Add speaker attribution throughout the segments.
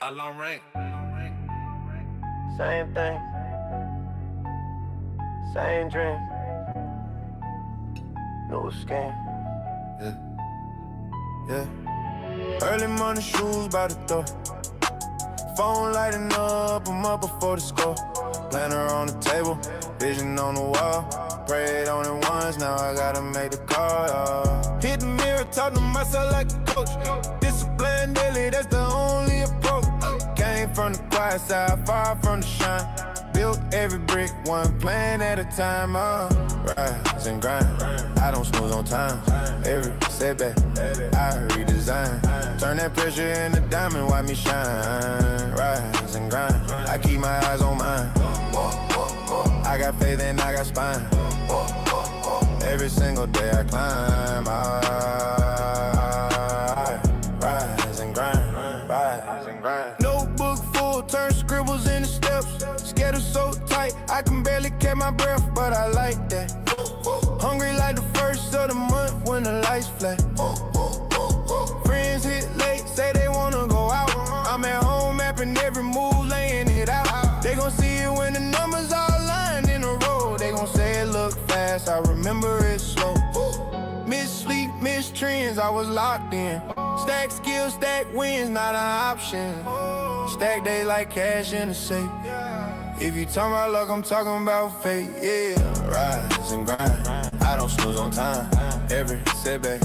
Speaker 1: Alarm ring.
Speaker 2: Same thing, same dream, no scheme.
Speaker 3: Yeah. Early morning shoes by the door. Phone lighting up, I'm up before the score. Planner on the table, vision on the wall. Prayed on it once, now I gotta make the call. Hit the mirror, talk to myself like a coach. Discipline daily, that's the only approach. Came from the quiet side, far from the shine. Built every brick, one plan at a time. Rise and grind, I don't snooze on time. Every setback, I redesign. Turn that pressure into diamond, watch me shine. Rise and grind, I keep my eyes on mine. I got faith and I got spine. Every single day I climb. I rise and grind, rise and grind. Notebook full, turn scribbles into steps. Schedule so tight, I can barely catch my breath, but I like that. Hungry like the first of the month when the lights flat. Friends hit late, say they wanna go out. I'm at home mapping every move, laying it out. They gon' see it when the numbers all lined in a row. They gon' say it look fast, I remember it slow. Miss sleep, miss trends, I was locked in. Stack skills, stack wins, not an option. Stack days like cash in the safe. If you talking about luck, I'm talking about fate, yeah. Rise and grind, I don't snooze on time. Every setback,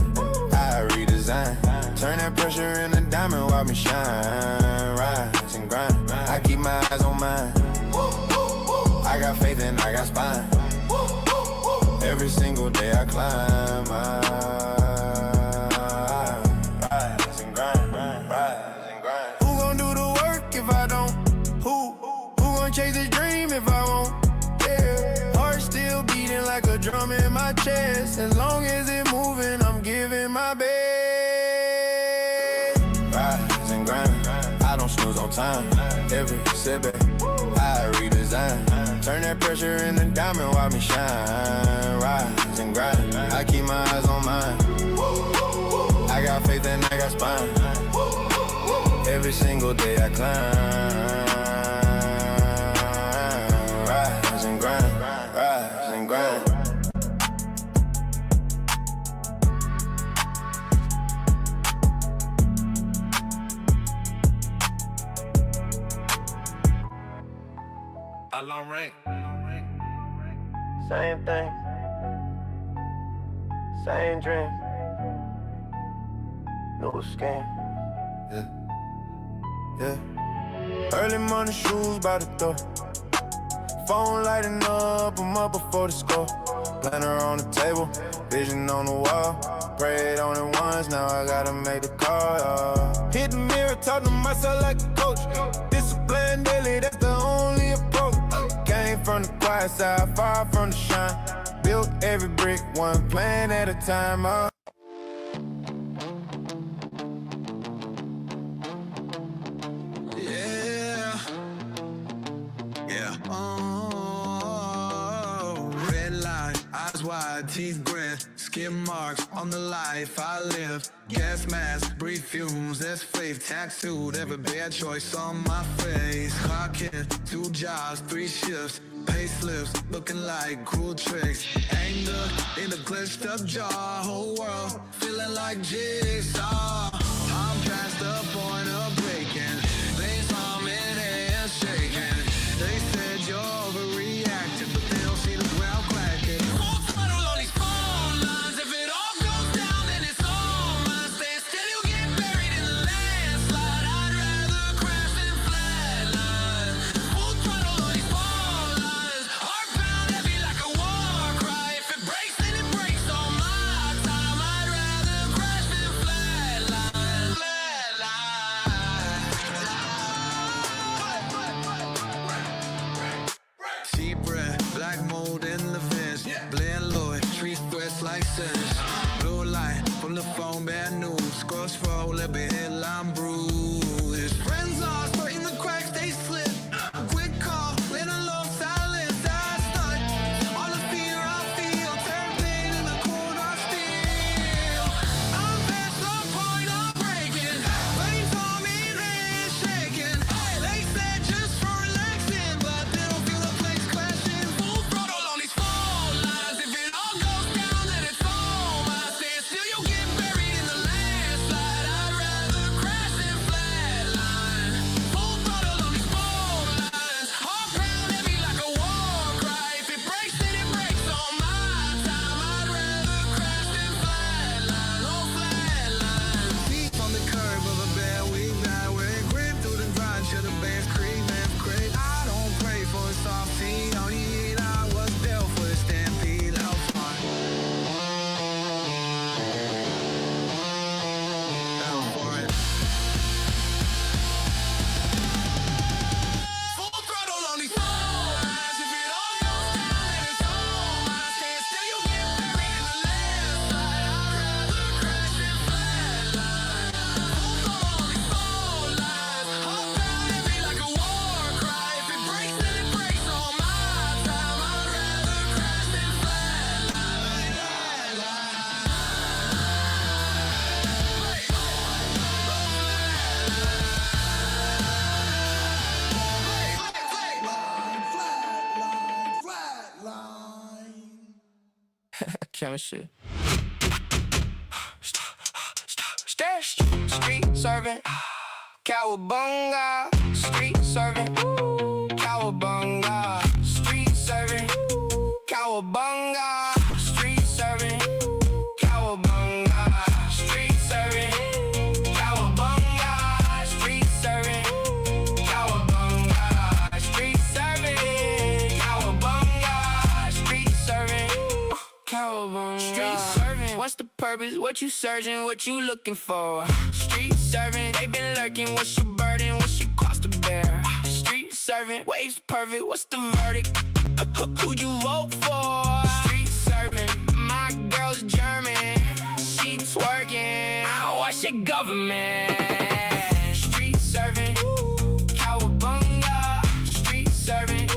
Speaker 3: I redesign. Turn that pressure into diamond, watch me shine. Rise and grind, I keep my eyes on mine. I got faith and I got spine. Every single day I climb. Rise and grind, rise and grind. Who gon' do the work if I don't? Who gon' chase this dream if I won't? Yeah. Heart still beating like a drum in my chest. As long as it moving, I'm giving my best. Rise and grind, I don't snooze on time. Every setback, I redesign. Turn that pressure into diamond, watch me shine. Rise and grind, I keep my eyes on mine. I got faith and I got spine. Every single day I climb. Rise and grind, rise and grind.
Speaker 1: Alarm ring.
Speaker 2: Same thing, same dream, no scheme.
Speaker 3: Yeah. Early morning shoes by the door. Phone lighting up, I'm up before the score. Planner on the table, vision on the wall. Prayed on it once, now I gotta make the call. Hit the mirror, talk to myself like a coach. Discipline daily, that's the only approach. Came from the quiet side, far from the shine. Built every brick, one plan at a time.
Speaker 4: Teeth grit, skin marks on the life I live. Gas mask, breathe fumes, that's faith. Tattooed, every bad choice on my face. Clock in, 2 jobs, 3 shifts. Pay slips, looking like cruel tricks. Anger in a glitched up jaw. Whole world feeling like jigsaw. I'm past the point of breaking. Face palm in hand shaking. They said you're overreacting, but they don't see the ground cracking. Blue light from the phone, bad news. Scroll scroll, every headline bruised. Friends lost, but in the cracks they slip. Quick call, let alone silence. I stunt. All the fear I feel, turn pain in the cold I steal. I'm past the point of breaking. Veins on me, hands shaking.
Speaker 2: chemistry. Street serving, cowabunga. Street serving, cowabunga. Street serving, cowabunga. Street serving, cowabunga. Street serving, cowabunga. Street serving, cowabunga. Street serving, cowabunga. Street serving, cowabunga. Street serving, what's the purpose? What you searching? What you looking for? Street serving, they been lurking. What's your burden? What's your cost to bear? Street serving, waves perfect. What's the verdict? Who'd you vote for? Street serving, my girl's German. She twerking. What's your government? Street serving, cowabunga. Street serving,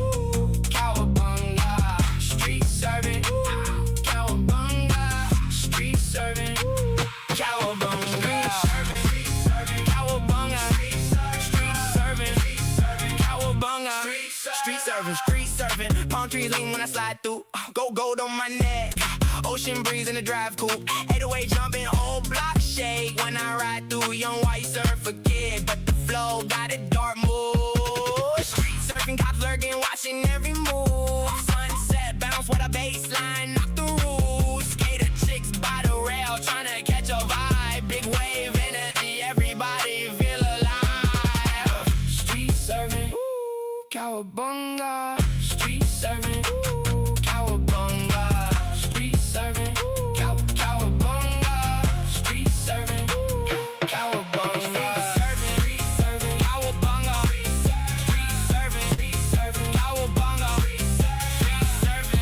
Speaker 2: cowabunga. Street serving, cowabunga. Street serving, cowabunga. Street serving, cowabunga. Street serving, cowabunga. Street serving, street surfing. Palm trees lean when I slide through. Go gold on my neck. Ocean breeze in the drive coupe. 808 jumping, old block shake. When I ride through, young white surf a kid, but the flow got a dark mood. Street surfing, cops lurking, watching every move. Sunset bounce with a baseline, knock the rules. Skater chicks by the rail, trying to catch a vibe. Big wave energy, everybody feel alive. Street surfing, cowabunga. Street serving, cowabunga. Street serving, cowabunga. Street serving, cowabunga. Street serving, cowabunga. Street serving, cowabunga. Street serving,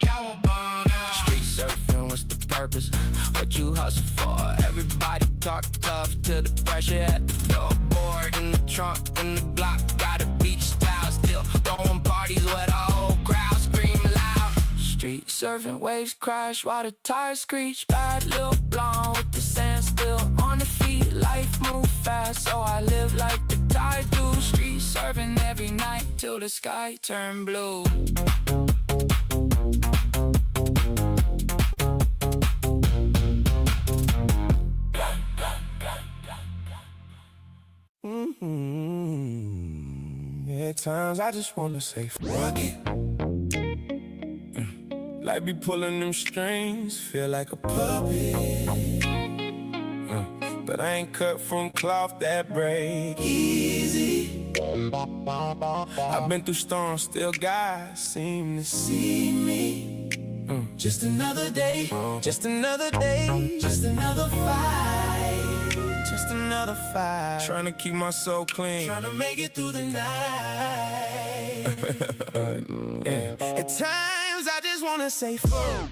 Speaker 2: cowabunga. Street surfing, what's the purpose? What you hustle for? Everybody talk tough till the pressure at the door. Board in the trunk, in the block, got a beach style. Still throwing parties where the whole crowd scream loud. Street surfing, waves crash while the tires screech. Bad little blonde with the sand still on the feet. Life move fast, so I live like the tide do. Street surfing every night till the sky turn blue.
Speaker 3: At times I just wanna say fuck it. Like be pulling them strings, feel like a puppet. But I ain't cut from cloth that break easy. I've been through storms, still God seem to see me. Just another day, just another day, just another fight. Just another fight. Trying to keep my soul clean, trying to make it through the night. At times I just wanna say fuck.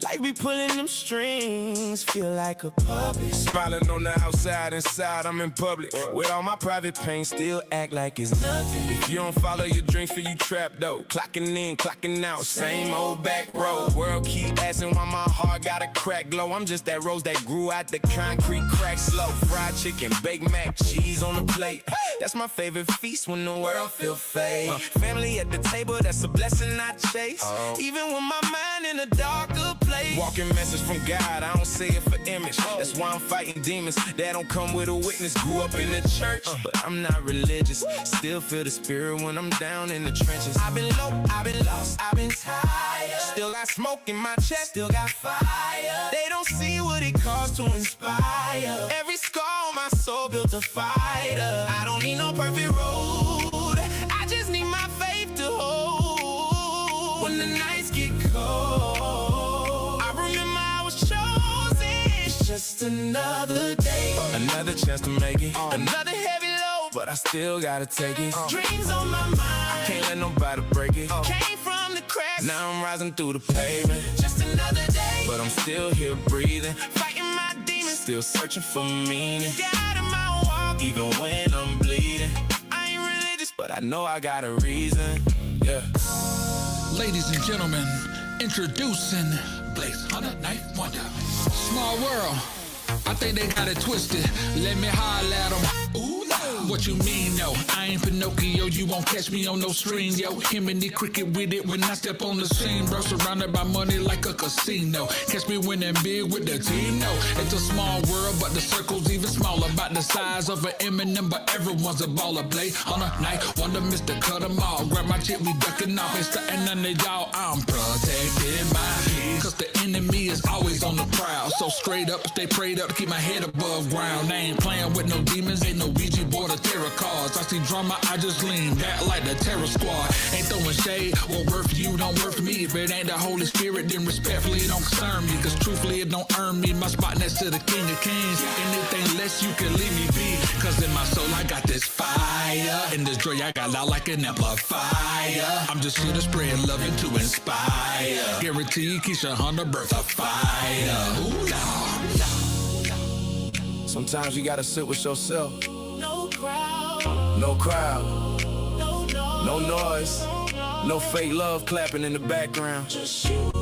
Speaker 3: Like be pulling them strings, feel like a puppet. Smiling on the outside, inside I'm in public. With all my private pain, still act like it's nothing. If you don't follow your dreams, feel you trapped though. Clocking in, clocking out, same old back road. World keep asking why my heart got a crack glow. I'm just that rose that grew out the concrete crack slow. Fried chicken, baked mac, cheese on the plate. That's my favorite feast when the world feel fake. Family at the table, that's a blessing I chase. Even when my mind in a darker place. Walking message from God, I don't say it for image. That's why I'm fighting demons that don't come with a witness. Grew up in the church, but I'm not religious. Still feel the spirit when I'm down in the trenches. I've been low, I've been lost, I've been tired. Still got smoke in my chest, still got fire. They don't see what it costs to inspire. Every scar on my soul built a fighter. I don't need no perfect road, I just need my faith to hold. When the nights get cold, I remember I was chosen. It's just another day, another chance to make it. Another heavy load, but I still gotta take it. Dreams on my mind, can't let nobody break it. Came from the cracks, now I'm rising through the pavement. Just another day, but I'm still here breathing, fighting my demons, still searching for meaning. God in my walk, even when I'm bleeding. I ain't religious, but I know I got a reason. Yeah.
Speaker 1: Ladies and gentlemen, introducing Blaze Hunter Knife Wonder. Small world, I think they got it twisted. Let me holler at them. Ooh, What you mean, no? I ain't Pinocchio, you won't catch me on no string, yo. Him and the cricket with it when I step on the scene, bro. Surrounded by money like a casino. Catch me winning big with the team, no. It's a small world, but the circle's even smaller. About the size of an Eminem, but everyone's a baller. Play on a night, wonder Mr. Cut 'em all. Grab my chip, we ducking off. Ain't starting none of y'all, I'm protected by peace. Cause the enemy is always on the prowl. So straight up, stay prayed up, keep my head above ground. I ain't playing with no demons, ain't no Ouija board or tarot cards. I see drama, I just lean back like the terror squad. Ain't throwing shade, what worth you don't worth me. If it ain't the Holy Spirit, then respectfully it don't concern me. Cause truthfully it don't earn me my spot next to the King of Kings. Anything less you can leave me be. Cause in my soul I got this fire. In this joy I got loud like an amplifier. I'm just here to spread love and to inspire. Guarantee Keisha Hunter birth a fire. Ooh, Lord.
Speaker 3: Sometimes you gotta sit with yourself.
Speaker 2: No crowd,
Speaker 3: No crowd,
Speaker 2: no noise,
Speaker 3: no noise, no fake love clapping in the background.
Speaker 2: just you.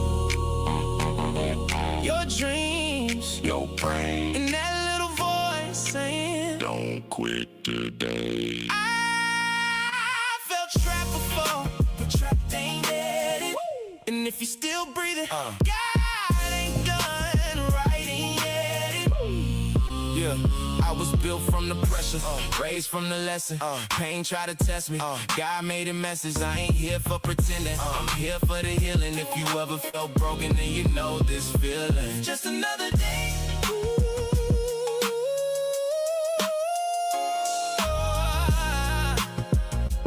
Speaker 2: Your dreams,
Speaker 5: Your brain,
Speaker 2: and that little voice saying,
Speaker 5: don't quit today.
Speaker 2: I felt trapped before, but trapped ain't dead. And if you're still breathing, God ain't done writing yet.
Speaker 3: Yeah, I was built from the pressure, raised from the lesson. Pain tried to test me, God made a message. I ain't here for pretending, I'm here for the healing. If you ever felt broken, then you know this feeling.
Speaker 2: Just another day.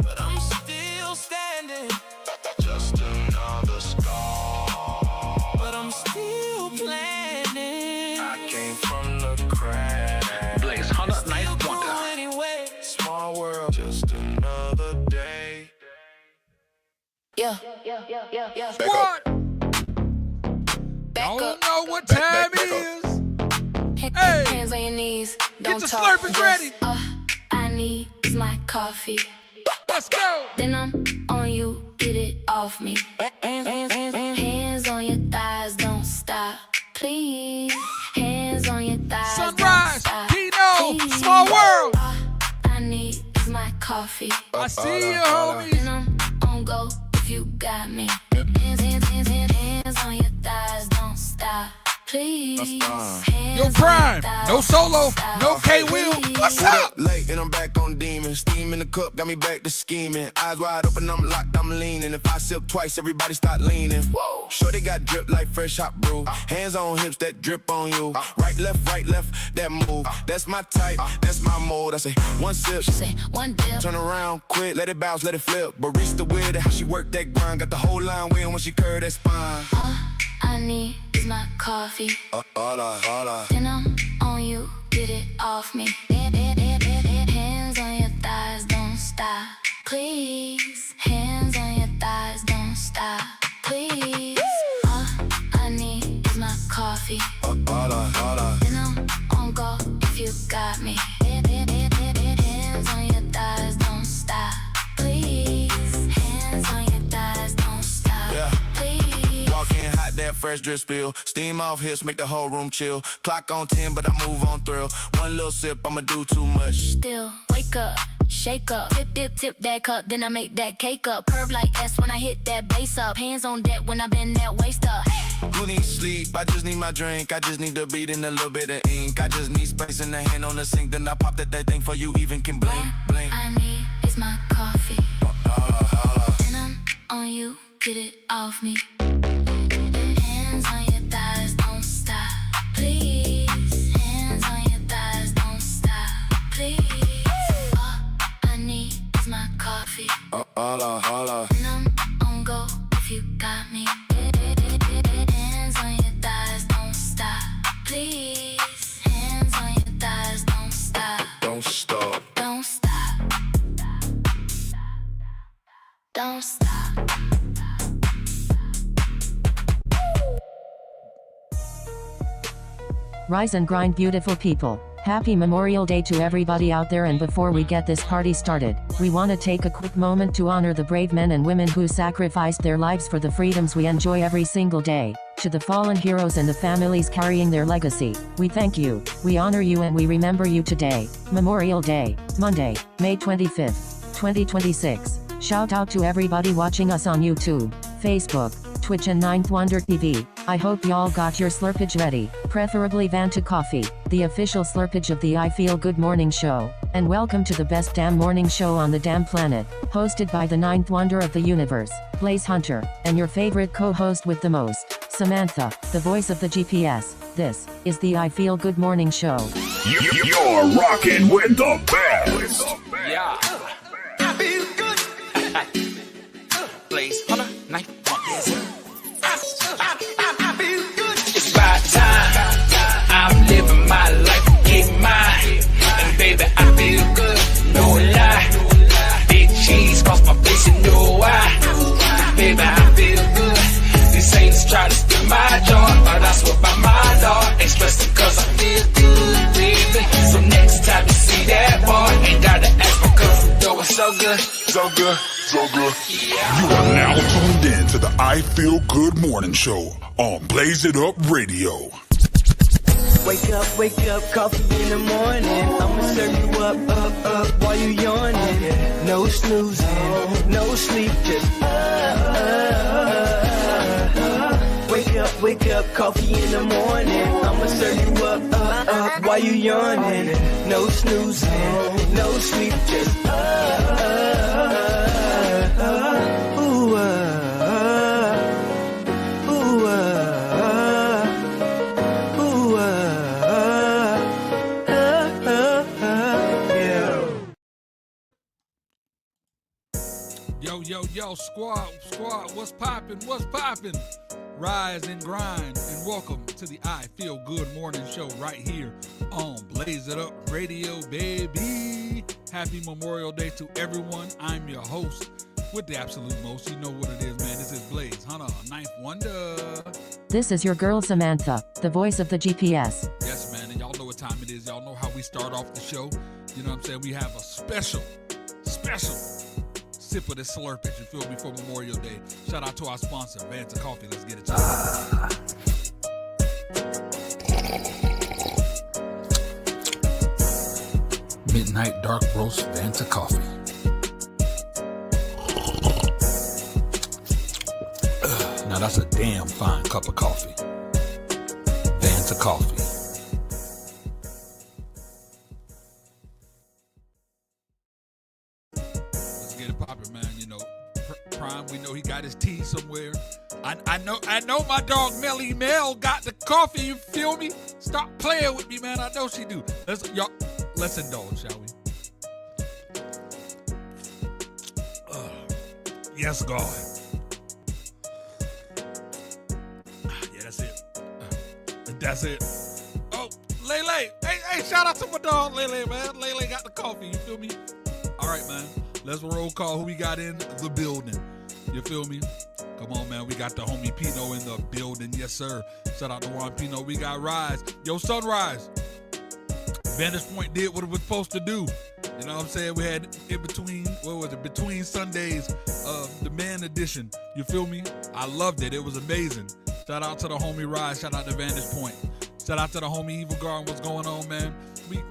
Speaker 2: But I'm still standing.
Speaker 5: Just another scar.
Speaker 2: But I'm still planning.
Speaker 3: I came from the crack.
Speaker 1: Blaze Hunter, nice
Speaker 2: Still
Speaker 1: wonder.
Speaker 2: go anyway.
Speaker 3: Small world.
Speaker 5: Just another day.
Speaker 2: Yeah.
Speaker 1: What?
Speaker 2: Back
Speaker 1: Don't
Speaker 2: up.
Speaker 1: know what time it is. Hey.
Speaker 2: Hands on your knees. Don't
Speaker 1: the
Speaker 2: talk.
Speaker 1: Slurpees ready.
Speaker 2: I need is my coffee.
Speaker 1: Let's go.
Speaker 2: Then I'm on you. Get it off me. Hands on your thighs. Don't stop. Please. Hands on your thighs.
Speaker 1: Sunrise,
Speaker 2: Don't stop.
Speaker 1: Dino,
Speaker 2: Please.
Speaker 1: small world.
Speaker 2: I need is my coffee.
Speaker 1: I see you, homie.
Speaker 2: Then I'm on go if you got me. Hands on your thighs, don't stop, please. Hands
Speaker 1: Yo,
Speaker 2: on
Speaker 1: Pryme,
Speaker 2: your thighs,
Speaker 1: no solo,
Speaker 2: don't stop,
Speaker 1: no K-Will.
Speaker 2: please.
Speaker 1: What's up?
Speaker 3: Late and I'm back on demons. Steam in the cup got me back to scheming. Eyes wide open, I'm locked, I'm leaning. If I sip twice, everybody start leaning. Whoa. Shorty got drip like fresh hot brew. Hands on hips that drip on you. Right, left, that move. That's my type, that's my mode. I say one sip,
Speaker 2: She say one dip,
Speaker 3: turn around, quick, let it bounce, let it flip. Barista with it, how she work that grind. Got the whole line win when she curve that spine.
Speaker 2: I need is my coffee.
Speaker 3: Hola.
Speaker 2: Then I'm on you, get it off me. Hands on your thighs, don't stop, please. Hands on your thighs, don't stop, please. I need is my coffee.
Speaker 3: Hola.
Speaker 2: Then I'm on go if you got me. Hands on your thighs, don't stop, please. Hands on your thighs, don't stop,
Speaker 3: Yeah.
Speaker 2: please.
Speaker 3: Walk in hot, that fresh drip spill. Steam off hips, make the whole room chill. Clock on 10, but I move on thrill. One little sip, I'ma do too much.
Speaker 2: Still wake up, shake up, tip that cup, then I make that cake up. Curve like S when I hit that bass up. Hands on deck when I bend that waist up.
Speaker 3: You need sleep, I just need my drink. I just need the beat and a little bit of ink. I just need space in the hand on the sink. Then I pop that thing for you, even can blink.
Speaker 2: I need is my coffee. Then I'm on you, get it off me. Hands on your thighs, don't stop, please. Hands on your thighs, don't stop, please. I need is my coffee.
Speaker 3: Hola.
Speaker 2: Then I'm on go if you got me. Hands on your thighs, don't stop, please. Hands on your thighs, don't stop,
Speaker 3: Don't stop.
Speaker 2: don't stop, don't stop.
Speaker 6: Rise and grind, beautiful people. Happy Memorial Day to everybody out there, and before we get this party started, we want to take a quick moment to honor the brave men and women who sacrificed their lives for the freedoms we enjoy every single day. To the fallen heroes and the families carrying their legacy, we thank you, we honor you, and we remember you today. Memorial Day, Monday, May 25th, 2026. Shout out to everybody watching us on YouTube, Facebook, Twitch and Ninth Wonder TV. I hope y'all got your slurpage ready, preferably Vanta Coffee, the official slurpage of the I Feel Good Morning Show. And welcome to the best damn morning show on the damn planet, hosted by the ninth wonder of the universe, Blaze Hunter, and your favorite co-host with the most, Samantha, the voice of the GPS. This is the I Feel Good Morning Show.
Speaker 7: You're rocking with the best.
Speaker 8: Yeah. I feel good. Blaze Hunter, ninth wonder. I feel good. It's my time. I'm living my life, get mine. And baby, I feel good, no lie. Big cheese cross my face, you know why. Baby, I feel good. These haters try to steal my joy, but I swear by my Lord, expressing cause I feel good, baby. So next time you see that boy, ain't gotta ask because the door is so good.
Speaker 7: So good. You are now tuned in to the I Feel Good Morning Show on Blaze It Up Radio.
Speaker 9: Wake up, coffee in the morning. I'ma serve you up, while you yawning. No snoozing, no sleep, just Wake up, coffee in the morning. I'ma serve you up, while you yawning. No snoozing, no sleep, just
Speaker 1: Yo, squad, what's poppin'? Rise and grind, and welcome to the I Feel Good Morning Show right here on Blaze It Up Radio, baby. Happy Memorial Day to everyone. I'm your host with the absolute most. You know what it is, man. This is Blaze Hunter, ninth wonder.
Speaker 6: This is your girl Samantha, the voice of the GPS.
Speaker 1: Yes, man, and y'all know what time it is. Y'all know how we start off the show. You know what I'm saying? We have a special sip of this slurpage, you feel me, for Memorial Day. Shout out to our sponsor, Vanta Coffee. Let's get it to Midnight Dark Roast Vanta Coffee. Now that's a damn fine cup of coffee. Vanta Coffee. Pryme, we know he got his tea somewhere. I know my dog Melly Mel got the coffee, you feel me? Stop playing with me, man. I know she do. Let's indulge, shall we? Yes, God. Yeah, that's it. Oh, Lele. Hey, shout out to my dog Lele, man. Lele got the coffee, you feel me? All right, man. Let's roll call who we got in the building. You feel me? Come on, man. We got the homie Pino in the building. Yes, sir. Shout out to Juan Pino. We got Rise. Yo, Sunrise. Vantage Point did what it was supposed to do. You know what I'm saying? We had in between, between Sundays, the man edition. You feel me? I loved it. It was amazing. Shout out to the homie Rise. Shout out to Vantage Point. Shout out to the homie Evil Garden. What's going on, man?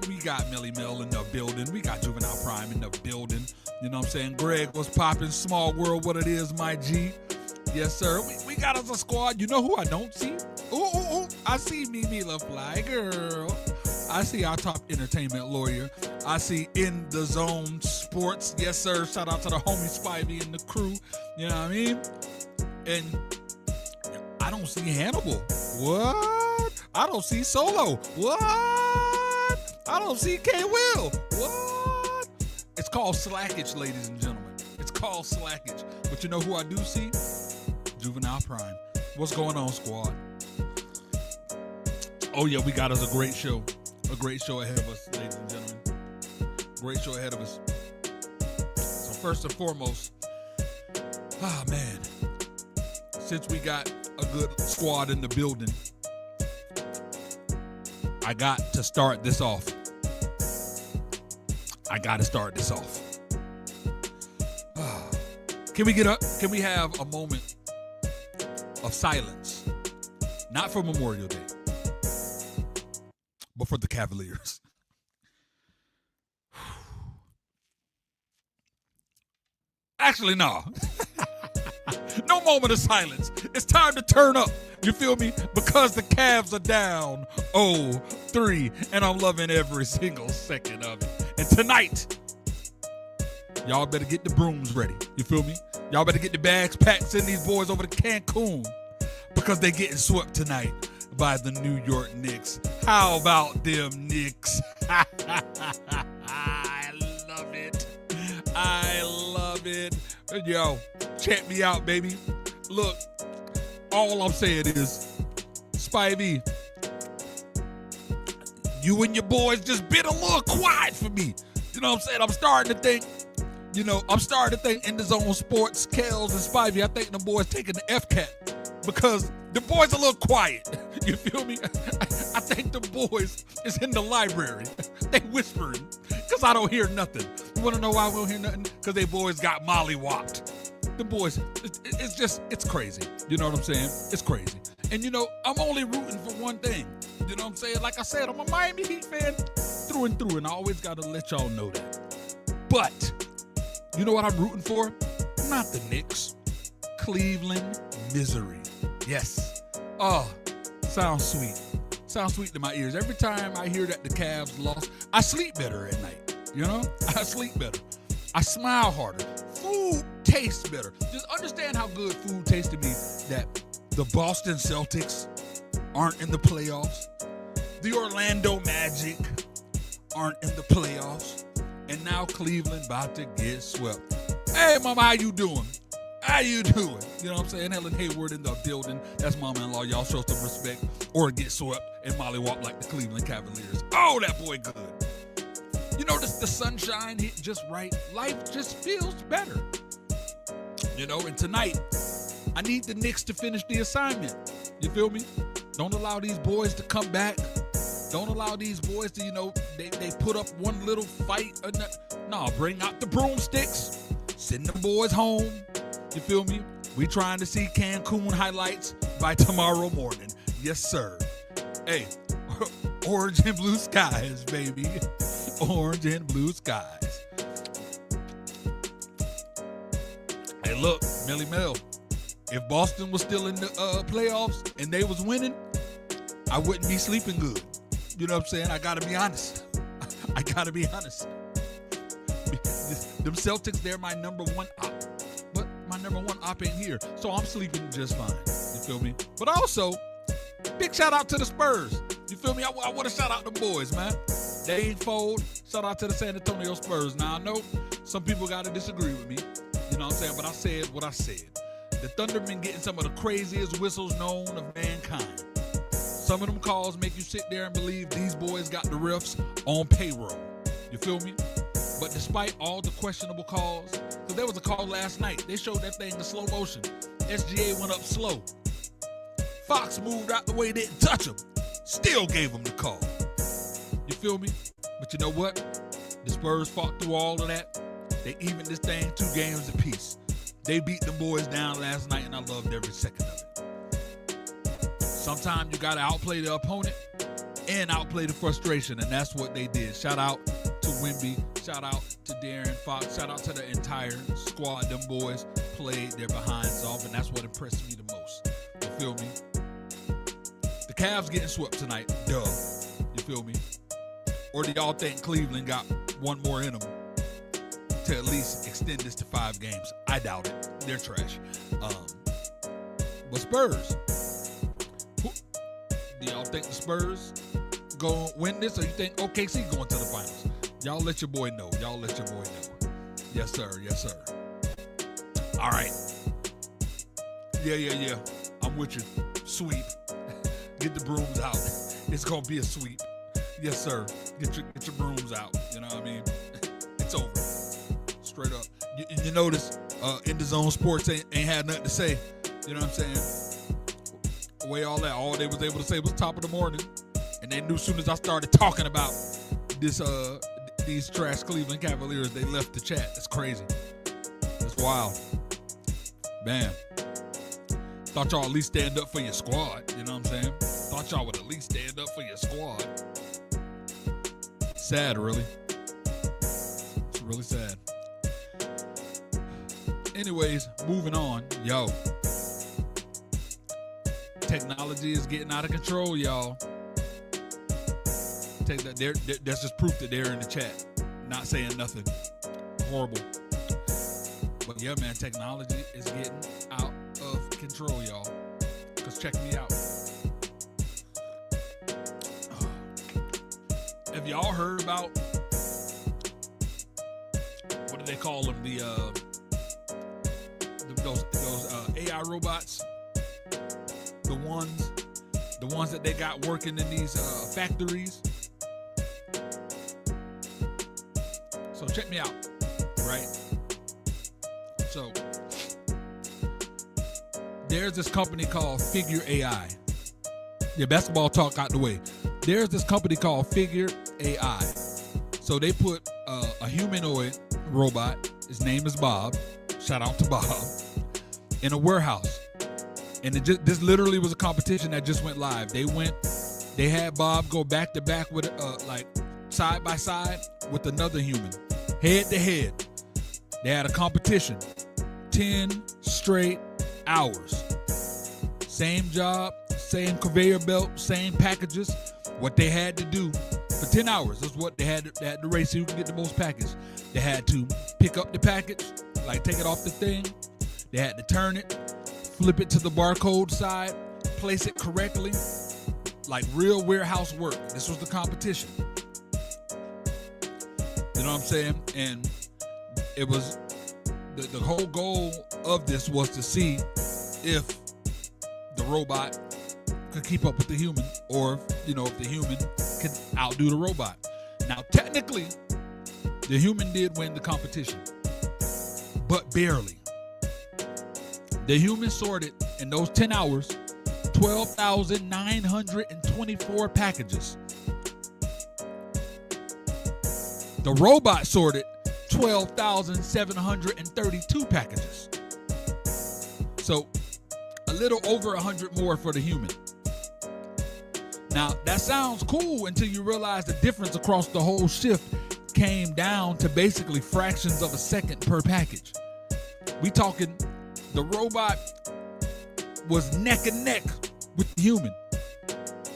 Speaker 1: We got Melly Mel in the building. We got Juvinile Pryme in the building. You know what I'm saying? Greg, what's poppin'? Small world, what it is, my G. Yes, sir. We got us a squad. You know who I don't see? Ooh. I see Mimi La Fly Girl. I see our top entertainment lawyer. I see In the Zone Sports. Yes, sir. Shout out to the homie Spivey and the crew. You know what I mean? And I don't see Hannibal. What? I don't see Solo. What? I don't see K-Will. What? It's called slackage, ladies and gentlemen. It's called slackage. But you know who I do see? Juvinile Pryme. What's going on, squad? Oh, yeah, we got us a great show. A great show ahead of us, ladies and gentlemen. Great show ahead of us. So first and foremost, man, since we got a good squad in the building, I got to start this off. Can we get up? Can we have a moment of silence
Speaker 10: Not for Memorial Day, but for the Cavaliers. Actually, no. No moment of silence. It's time to turn up. You feel me? Because the Cavs are down 0-3, and I'm loving every single second of it. And tonight, y'all better get the brooms ready. You feel me? Y'all better get the bags packed, send these boys over to Cancun, because they getting swept tonight by the New York Knicks. How about them Knicks? I love it. I love it. Yo, check me out, baby. Look, all I'm saying is, Spivey, you and your boys just been a little quiet for me. You know what I'm saying? I'm starting to think In the Zone Sports, Kels and Spivey, I think the boys taking the FCAT because the boys a little quiet. You feel me? I think the boys is in the library. They whispering because I don't hear nothing. You want to know why we don't hear nothing? Because they boys got mollywopped. The boys, it's crazy. You know what I'm saying? It's crazy. And I'm only rooting for one thing. You know what I'm saying? Like I said, I'm a Miami Heat fan through and through, and I always got to let y'all know that. But you know what I'm rooting for? Not the Knicks. Cleveland misery. Yes. Oh, sounds sweet. Sounds sweet to my ears. Every time I hear that the Cavs lost, I sleep better at night. I sleep better. I smile harder. Food tastes better. Just understand how good food tastes to me that the Boston Celtics aren't in the playoffs. The Orlando Magic aren't in the playoffs. And now Cleveland about to get swept. Hey, Mama, how you doing? How you doing? You know what I'm saying? Helen Hayward in the building. That's Mama-in-law. Y'all show some respect or get swept and mollywop like the Cleveland Cavaliers. Oh, that boy good. The sunshine hit just right. Life just feels better. And tonight, I need the Knicks to finish the assignment. You feel me? Don't allow these boys to come back. Don't allow these boys to, they put up one little fight. No, bring out the broomsticks. Send them boys home. You feel me? We trying to see Cancun highlights by tomorrow morning. Yes, sir. Hey, orange and blue skies, baby. Orange and blue skies. Hey, look, Millie Mel. If Boston was still in the playoffs and they was winning, I wouldn't be sleeping good. You know what I'm saying? I gotta be honest. Them Celtics, they're my number one op. But my number one op ain't here. So I'm sleeping just fine. You feel me? But also, big shout out to the Spurs. You feel me? I want to shout out the boys, man. They ain't fold. Shout out to the San Antonio Spurs. Now, I know some people got to disagree with me. You know what I'm saying? But I said what I said. The Thunder been getting some of the craziest whistles known of mankind. Some of them calls make you sit there and believe these boys got the refs on payroll. You feel me? But despite all the questionable calls, because there was a call last night. They showed that thing in slow motion. SGA went up slow. Fox moved out the way, didn't touch him. Still gave him the call. You feel me? But you know what? The Spurs fought through all of that. They evened this thing 2 games apiece. They beat the boys down last night, and I loved every second of it. Sometimes you got to outplay the opponent and outplay the frustration, and that's what they did. Shout out to Wemby. Shout out to Darren Fox. Shout out to the entire squad. Them boys played their behinds off, and that's what impressed me the most. You feel me? The Cavs getting swept tonight. Duh. You feel me? Or do y'all think Cleveland got one more in them to at least extend this to 5 games? I doubt it. They're trash. But Spurs, do y'all think the Spurs going to win this, or you think OKC going to the finals? Y'all let your boy know. Yes, sir. Yes, sir. All right. Yeah. I'm with you. Sweep. Get the brooms out. It's going to be a sweep. Yes, sir. Get your brooms out. You know what I mean? It's over. Straight up. You notice In the Zone Sports ain't had nothing to say. You know what I'm saying? Away all that. All they was able to say was top of the morning. And they knew as soon as I started talking about these trash Cleveland Cavaliers, they left the chat. That's crazy. That's wild. Bam. Thought y'all at least stand up for your squad. You know what I'm saying? Thought y'all would at least stand up for your squad. Sad, really. It's really sad. Anyways, moving on. Yo. Technology is getting out of control, y'all. Take that. That's just proof that they're in the chat. Not saying nothing horrible. But yeah, man, technology is getting out of control, y'all. Because check me out. Have y'all heard about, what do they call them? Those AI robots? The ones that they got working in these factories. So check me out, right? So there's this company called Figure AI. Yeah, basketball talk out the way. There's this company called Figure AI. So they put a humanoid robot, his name is Bob, shout out to Bob, in a warehouse. And this literally was a competition that just went live. They had Bob go back to back with like side by side with another human, head to head. They had a competition, 10 straight hours. Same job, same conveyor belt, same packages. What they had to do for 10 hours is what they had to race so you can get the most package. They had to pick up the package, like take it off the thing. They had to turn it, flip it to the barcode side, place it correctly, like real warehouse work. This was the competition. You know what I'm saying? And it was, the whole goal of this was to see if the robot could keep up with the human, or if the human could outdo the robot. Now, technically, the human did win the competition, but barely. The human sorted in those 10 hours 12,924 packages. The robot sorted 12,732 packages. So a little over 100 more for the human. Now, that sounds cool until you realize the difference across the whole shift came down to basically fractions of a second per package. We talking, the robot was neck and neck with the human.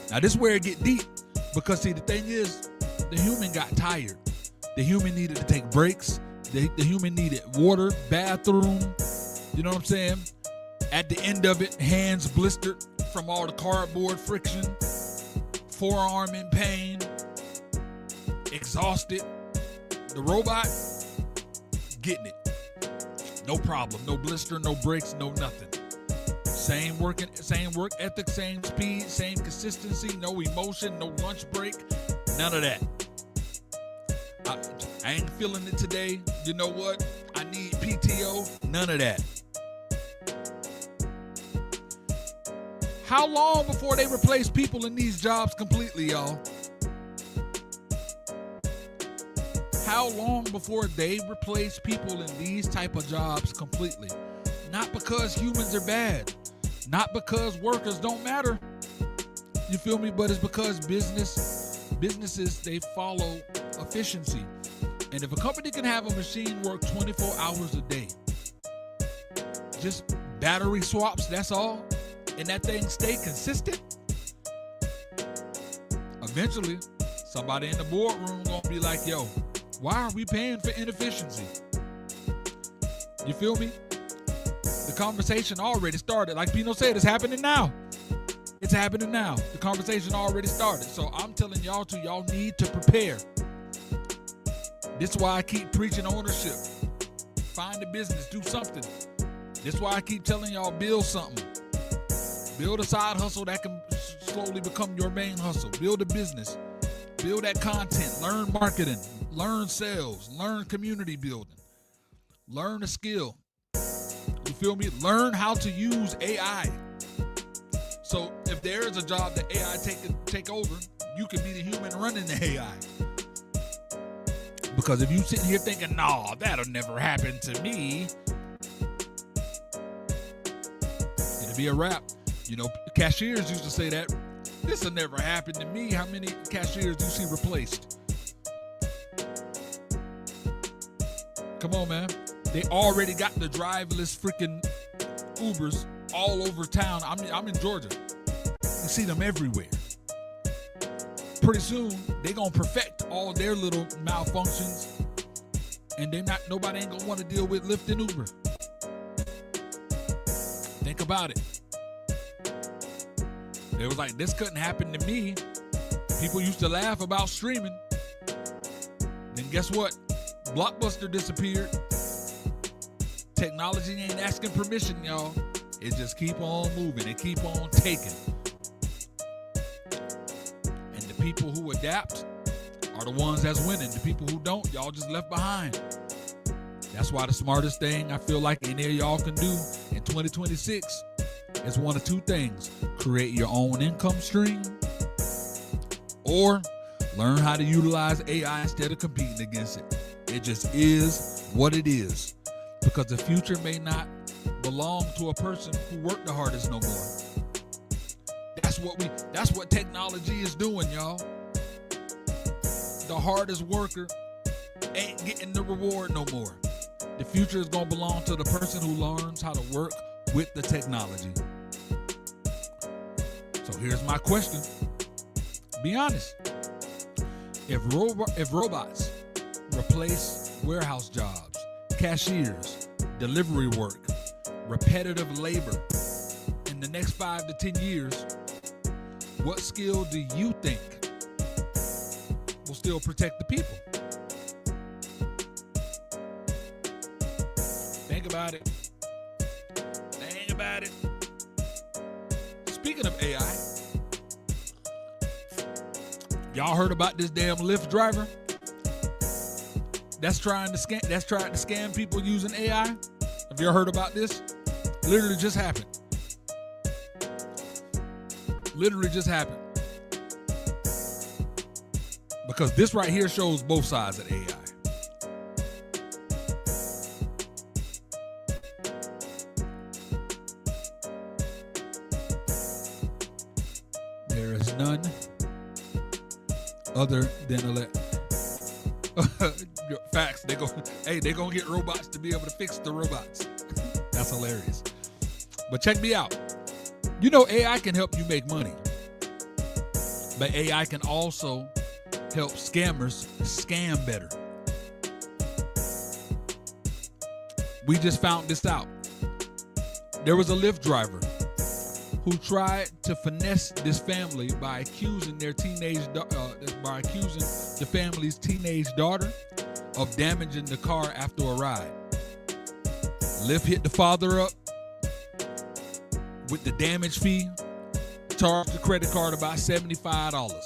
Speaker 10: Now, this is where it get deep, because see, the thing is, the human got tired. The human needed to take breaks. The human needed water, bathroom. You know what I'm saying? At the end of it, hands blistered from all the cardboard friction, forearm in pain, exhausted. The robot, getting it. No problem, no blister, no breaks, no nothing. Same work ethic, same speed, same consistency, no emotion, no lunch break, none of that. I ain't feeling it today. You know what? I need PTO, none of that. How long before they replace people in these jobs completely, y'all? How long before they replace people in these type of jobs completely? Not because humans are bad, not because workers don't matter. You feel me? But it's because businesses, they follow efficiency. And if a company can have a machine work 24 hours a day, just battery swaps, that's all, and that thing stay consistent, eventually somebody in the boardroom gonna be like, yo, why are we paying for inefficiency? You feel me? The conversation already started. Like Pino said, it's happening now. It's happening now. The conversation already started. So I'm telling y'all y'all need to prepare. This is why I keep preaching ownership. Find a business, do something. This is why I keep telling y'all, build something. Build a side hustle that can slowly become your main hustle. Build a business. Build that content. Learn marketing. Learn sales. Learn community building. Learn a skill. You feel me? Learn how to use AI. So if there is a job that AI take over, you can be the human running the AI. Because if you sitting here thinking, nah, that'll never happen to me, it'll It'd be a wrap. You know, cashiers used to say that. This will never happen to me. How many cashiers do you see replaced? Come on, man. They already got the driverless freaking Ubers all over town. I'm in Georgia. You see them everywhere. Pretty soon, they gonna perfect all their little malfunctions, and nobody ain't gonna want to deal with Lyft and Uber. Think about it. It was like, this couldn't happen to me. People used to laugh about streaming. Then guess what? Blockbuster disappeared. Technology ain't asking permission, y'all. It just keep on moving. It keep on taking. And the people who adapt are the ones that's winning. The people who don't, y'all just left behind. That's why the smartest thing I feel like any of y'all can do in 2026 is one of two things. Create your own income stream, or learn how to utilize AI instead of competing against it. It just is what it is, because the future may not belong to a person who worked the hardest no more. That's what technology is doing, y'all. The hardest worker ain't getting the reward no more. The future is going to belong to the person who learns how to work with the technology. So here's my question. Be honest. If robots replace warehouse jobs, cashiers, delivery work, repetitive labor in the next 5 to 10 years, what skill do you think will still protect the people? Think about it. Think about it. Speaking of AI, y'all heard about this damn Lyft driver that's trying to scam people using AI? Have you ever heard about this? Literally just happened. Literally just happened. Because this right here shows both sides of AI. There is none other than facts. They gonna get robots to be able to fix the robots. That's hilarious. But check me out. You know, AI can help you make money, but AI can also help scammers scam better. We just found this out. There was a Lyft driver who tried to finesse this family by accusing the family's teenage daughter of damaging the car after a ride. Lyft hit the father up with the damage fee, charged the credit card about $75.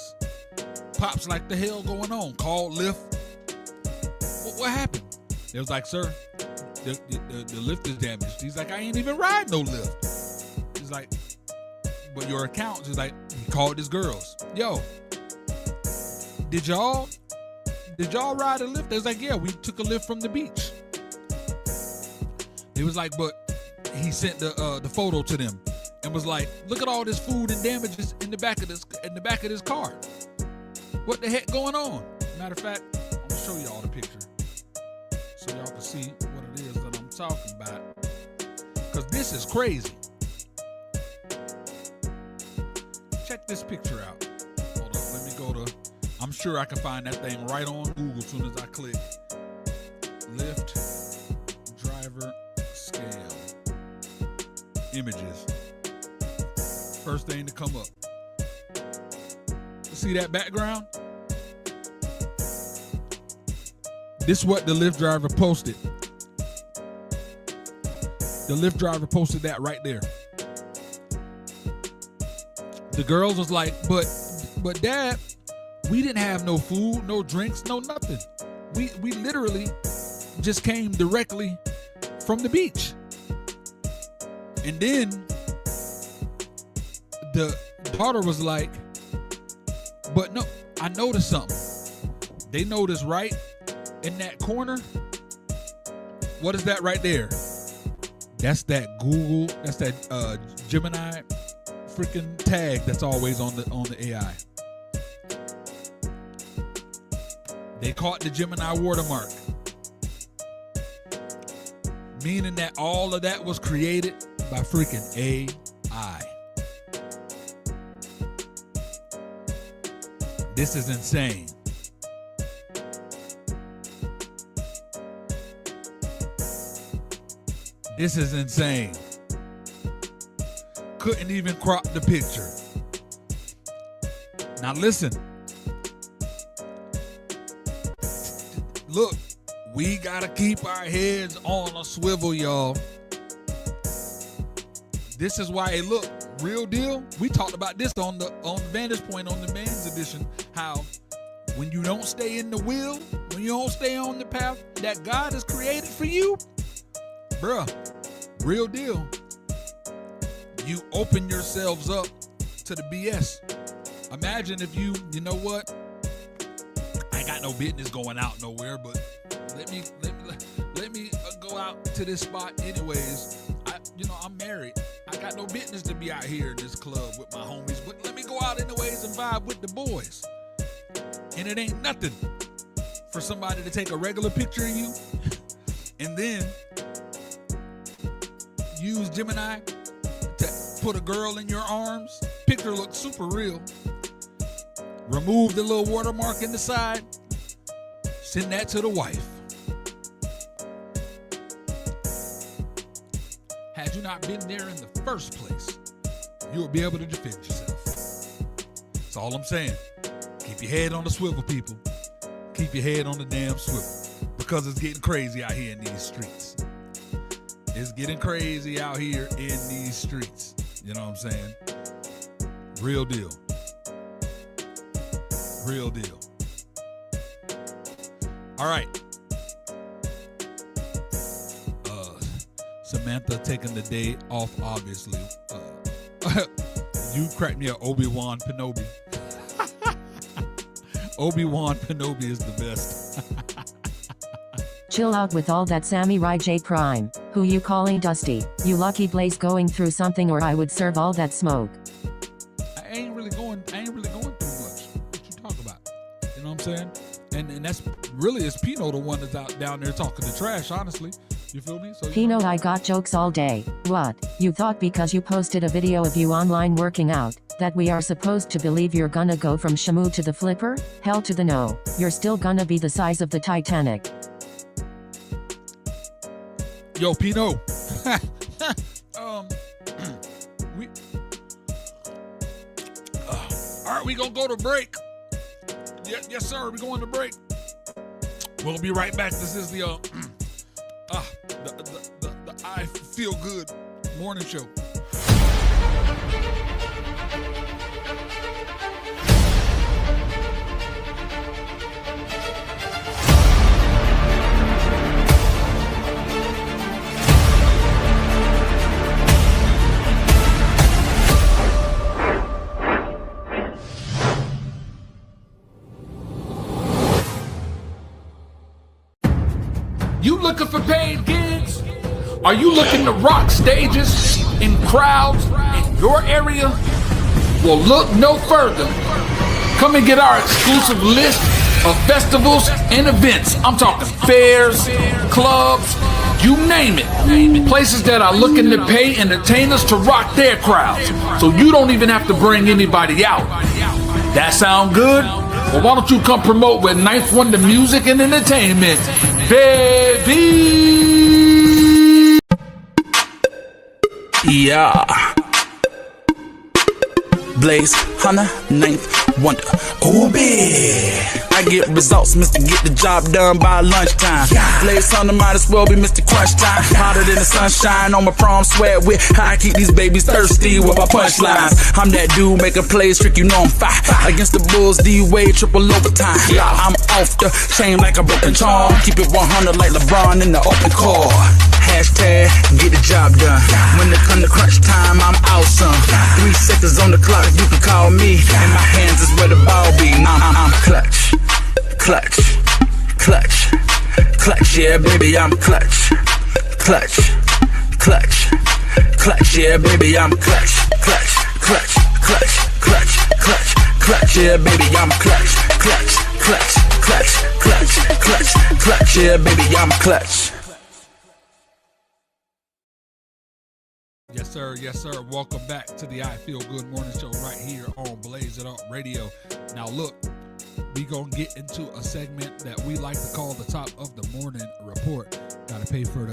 Speaker 10: Pop's like, the hell going on? Called Lyft. What happened? It was like, sir, the Lyft is damaged. He's like, I ain't even ride no Lyft. He's like, but your account. He's like, he called his girls. Yo, did y'all ride a Lyft? They was like, yeah, we took a Lyft from the beach. He was like, but he sent the photo to them and was like, look at all this food and damages in the back of this car. What the heck going on? Matter of fact, I'm gonna show y'all the picture so y'all can see what it is that I'm talking about. Because this is crazy. Check this picture out. Hold up, let me go to, I'm sure I can find that thing right on Google as soon as I click. Lyft driver scam images. First thing to come up. See that background? This is what the Lyft driver posted. The Lyft driver posted that right there. The girls was like, but Dad, we didn't have no food, no drinks, no nothing. We literally just came directly from the beach. And then the daughter was like, but no, I noticed something. They noticed right in that corner. What is that right there? That's that Google, that's that Gemini freaking tag that's always on the AI. They caught the Gemini watermark, meaning that all of that was created by freaking AI. This is insane. This is insane. Couldn't even crop the picture. Now listen. Look, we gotta keep our heads on a swivel, y'all. This is why, look, real deal. We talked about this on the Vantage Point on the Men's Edition. How when you don't stay in the will, when you don't stay on the path that God has created for you, bruh, real deal. You open yourselves up to the BS. Imagine if you know what? I ain't got no business going out nowhere, but let me go out to this spot anyways. I'm married. I got no business to be out here in this club with my homies, but let me go out anyways and vibe with the boys. And it ain't nothing for somebody to take a regular picture of you and then use Gemini to put a girl in your arms. Picture looks super real. Remove the little watermark in the side. Send that to the wife. Had you not been there in the first place, you would be able to defend yourself. That's all I'm saying. Keep your head on the swivel, people. Keep your head on the damn swivel. Because it's getting crazy out here in these streets. It's getting crazy out here in these streets. You know what I'm saying? Real deal. Real deal. All right. Samantha taking the day off, obviously. You cracked me up, Obi-Wan Kenobi. Obi-Wan Kenobi is the best.
Speaker 6: Chill out with all that Sammy Rai J Pryme. Who you calling Dusty? You lucky Blaze going through something, or I would serve all that smoke.
Speaker 10: I ain't really going through much. What you talk about? You know what I'm saying? And that's really, it's Pino the one that's out down there talking the trash, honestly. You feel me? So,
Speaker 6: Pino, I got jokes all day. What? You thought because you posted a video of you online working out, that we are supposed to believe you're gonna go from Shamu to the Flipper? Hell to the no. You're still gonna be the size of the Titanic.
Speaker 10: Yo, Pino. All right, we gonna go to break. Yes, sir. We going to break. We'll be right back. This is the I Feel Good morning show.
Speaker 1: You looking for paid gigs? Are you looking to rock stages in crowds in your area? Well, look no further. Come and get our exclusive list of festivals and events. I'm talking fairs, clubs, you name it. Places that are looking to pay entertainers to rock their crowds, so you don't even have to bring anybody out. That sound good? Well, why don't you come promote with Ninth Wonder Music and Entertainment, baby?
Speaker 8: Yeah. Blaze, Hunter, Ninth Wonder. Ooh, I get results, Mr. Get the job done by lunchtime. Blaze Hunter might as well be Mr. Crunch Time. Hotter than the sunshine on my prom sweat with how I keep these babies thirsty with my punchlines. I'm that dude making plays, trick, you know I'm fire. Against the Bulls, D-Wade, triple overtime. I'm off the chain like a broken charm. Keep it 100 like LeBron in the open court. Hashtag get the job done. When it come to crunch time, I'm awesome. 3 seconds on the clock, you can call me. In my hands is where the ball be. I'm clutch, clutch, clutch, clutch. Yeah, baby, I'm clutch, clutch, clutch, clutch, yeah, baby, I'm clutch, clutch, clutch, clutch, clutch, clutch, clutch, yeah, baby, I'm clutch, clutch, clutch, clutch, clutch, clutch, clutch, yeah, baby, I'm clutch.
Speaker 10: Yes, sir. Yes, sir. Welcome back to the I Feel Good Morning Show right here on Blaze It Up Radio. Now, look, we gonna get into a segment that we like to call the top of the morning report. Gotta pay for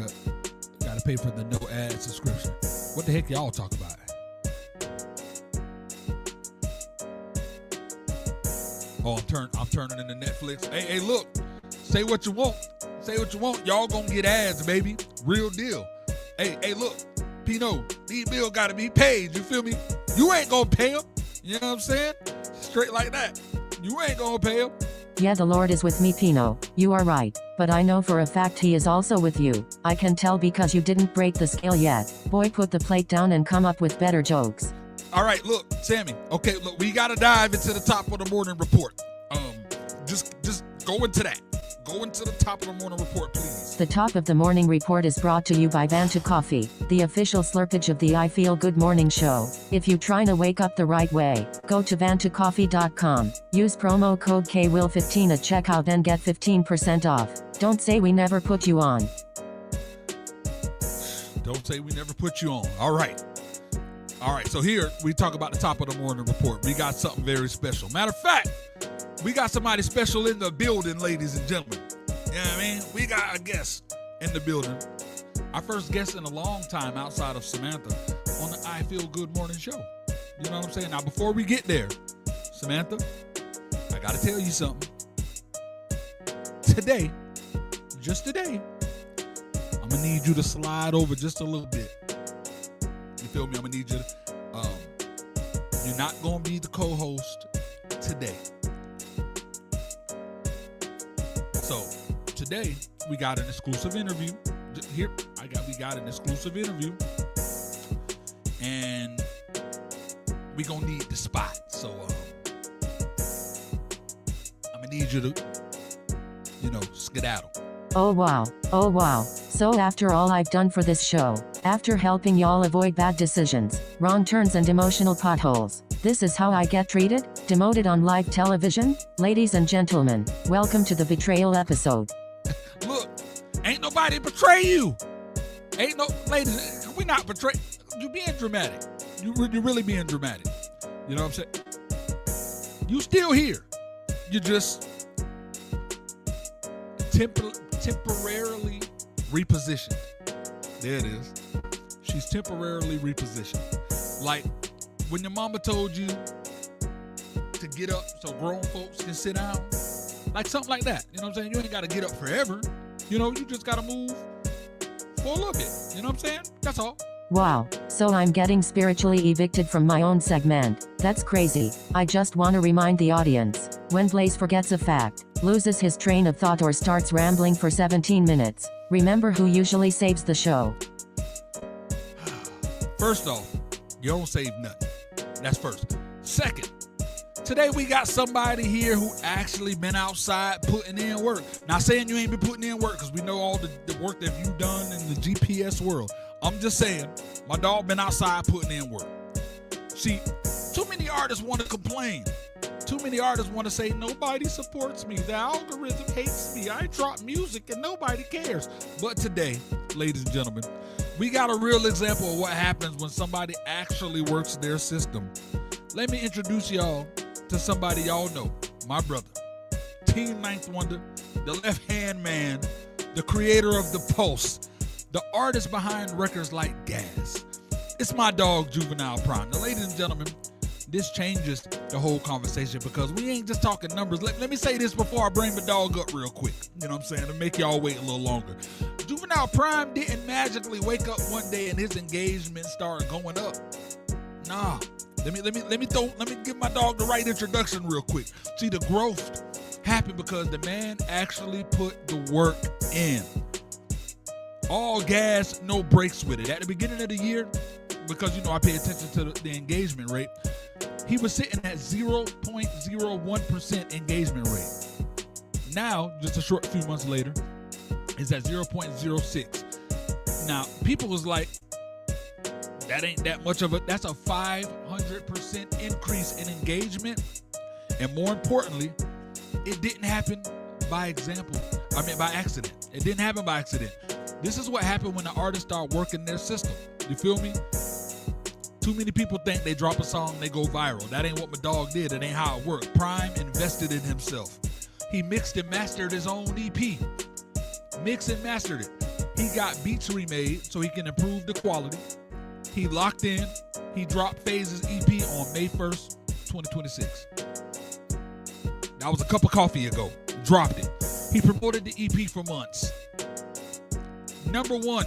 Speaker 10: the no ad subscription. What the heck y'all talk about? Oh, I'm turning into Netflix. Hey, look, say what you want. Say what you want. Y'all gonna get ads, baby. Real deal. Hey, look. Pino, these bills gotta be paid, you feel me? You ain't gonna pay them, you know what I'm saying? Straight like that. You ain't gonna pay them.
Speaker 6: Yeah, the Lord is with me, Pino. You are right. But I know for a fact he is also with you. I can tell because you didn't break the scale yet. Boy, put the plate down and come up with better jokes.
Speaker 10: All right, look, Sammy. Okay, look, we gotta dive into the top of the morning report. Just go into that. Go into the top of the morning report, please.
Speaker 6: The top of the morning report is brought to you by Vanta Coffee, the official slurpage of the I Feel Good Morning Show. If you trying to wake up the right way, go to vantacoffee.com. Use promo code KWIL15 at checkout and get 15% off. Don't say we never put you on.
Speaker 10: Don't say we never put you on. All right. So here we talk about the top of the morning report. We got something very special. Matter of fact, we got somebody special in the building, ladies and gentlemen. You know what I mean? We got a guest in the building. Our first guest in a long time outside of Samantha on the I Feel Good Morning Show. You know what I'm saying? Now, before we get there, Samantha, I got to tell you something. Today, just today, I'm going to need you to slide over just a little bit. You feel me? I'm going to need you to, you're not going to be the co-host today. So today we got an exclusive interview. Here we got an exclusive interview, and we gonna need the spot. So I'm gonna need you to, skedaddle.
Speaker 6: Oh wow. So after all I've done for this show, after helping y'all avoid bad decisions, wrong turns and emotional potholes, this is how I get treated? Demoted on live television? Ladies and gentlemen, welcome to the betrayal episode.
Speaker 10: Look, ain't nobody betray you. Ladies, we not betray. You being dramatic. You really being dramatic. You know what I'm saying? You still here. You just temporarily repositioned. There it is. She's temporarily repositioned. Like when your mama told you to get up so grown folks can sit down. Like something like that. You know what I'm saying? You ain't got to get up forever. You just got to move for a little bit. You know what I'm saying? That's all.
Speaker 6: Wow, so I'm getting spiritually evicted from my own segment. That's crazy. I just want to remind the audience, when Blaze forgets a fact, loses his train of thought or starts rambling for 17 minutes, remember who usually saves the show.
Speaker 10: First off, you don't save nothing. That's first. Second, today we got somebody here who actually been outside putting in work. Not saying you ain't been putting in work, because we know all the work that you've done in the GPS world. I'm just saying, my dog been outside putting in work. See, too many artists want to complain. Too many artists want to say, nobody supports me. The algorithm hates me. I drop music and nobody cares. But today, ladies and gentlemen, we got a real example of what happens when somebody actually works their system. Let me introduce y'all to somebody y'all know. My brother, Team Ninth Wonder, the left-hand man, the creator of The Pulse, the artist behind records like Gas. It's my dog, Juvinile Pryme. Now, ladies and gentlemen, this changes the whole conversation because we ain't just talking numbers. Let me say this before I bring the dog up real quick. You know what I'm saying? To make y'all wait a little longer. Juvinile Pryme didn't magically wake up one day and his engagement started going up. Nah. Let me give my dog the right introduction real quick. See, the growth happened because the man actually put the work in. All gas, no breaks with it. At the beginning of the year, because I pay attention to the engagement rate, he was sitting at 0.01% engagement rate. Now, just a short few months later, is at 0.06. Now, people was like, that ain't that much of that's a 500% increase in engagement. And more importantly, it didn't happen by accident. It didn't happen by accident. This is what happened when the artists start working their system. You feel me? Too many people think they drop a song, they go viral. That ain't what my dog did. It ain't how it worked. Pryme invested in himself. He mixed and mastered his own EP. Mixed and mastered it. He got beats remade so he can improve the quality. He locked in. He dropped Phases EP on May 1st, 2026. That was a cup of coffee ago. Dropped it. He promoted the EP for months. Number 1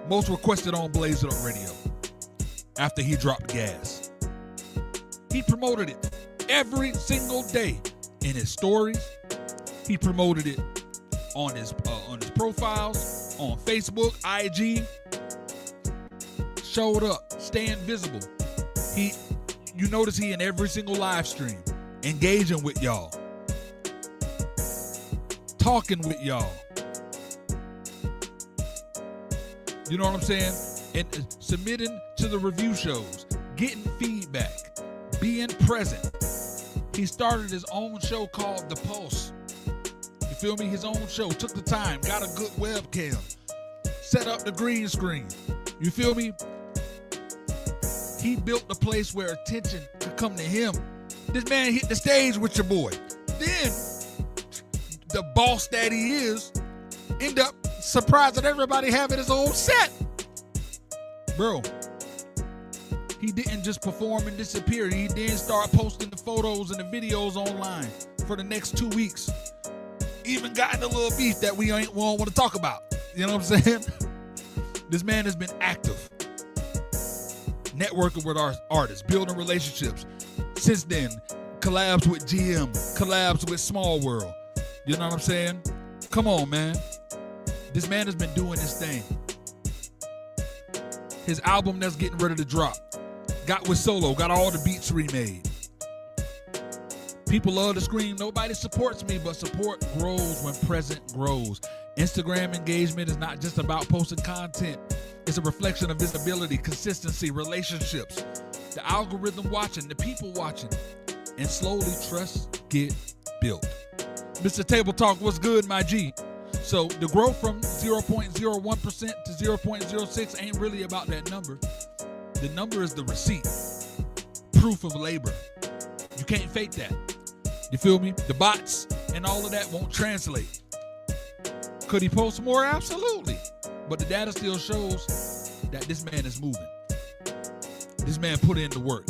Speaker 10: most requested on Blaze It Up Radio after he dropped Gas. He promoted it every single day in his stories. He promoted it on his profiles, on Facebook, IG. Showed up, staying visible. You notice he in every single live stream, engaging with y'all, talking with y'all. You know what I'm saying? And submitting to the review shows, getting feedback, being present. He started his own show called The Pulse. You feel me? His own show. Took the time, got a good webcam, set up the green screen. You feel me? He built a place where attention could come to him. This man hit the stage with your boy. Then, the boss that he is, end up surprised that everybody having his own set. Bro, he didn't just perform and disappear. He then started posting the photos and the videos online for the next 2 weeks. Even got in a little beef that we don't want to talk about. You know what I'm saying? This man has been active, networking with our artists, building relationships. Since then, collabs with GM, collabs with Small World. You know what I'm saying? Come on, man. This man has been doing his thing. His album that's getting ready to drop. Got with Solo, got all the beats remade. People love to scream, nobody supports me, but support grows when present grows. Instagram engagement is not just about posting content. It's a reflection of visibility, consistency, relationships, the algorithm watching, the people watching, and slowly trust get built. Mr. Table Talk, what's good, my G? So the growth from 0.01% to 0.06 ain't really about that number. The number is the receipt, proof of labor. You can't fake that. You feel me? The bots and all of that won't translate. Could he post more? Absolutely. But the data still shows that this man is moving. This man put in the work.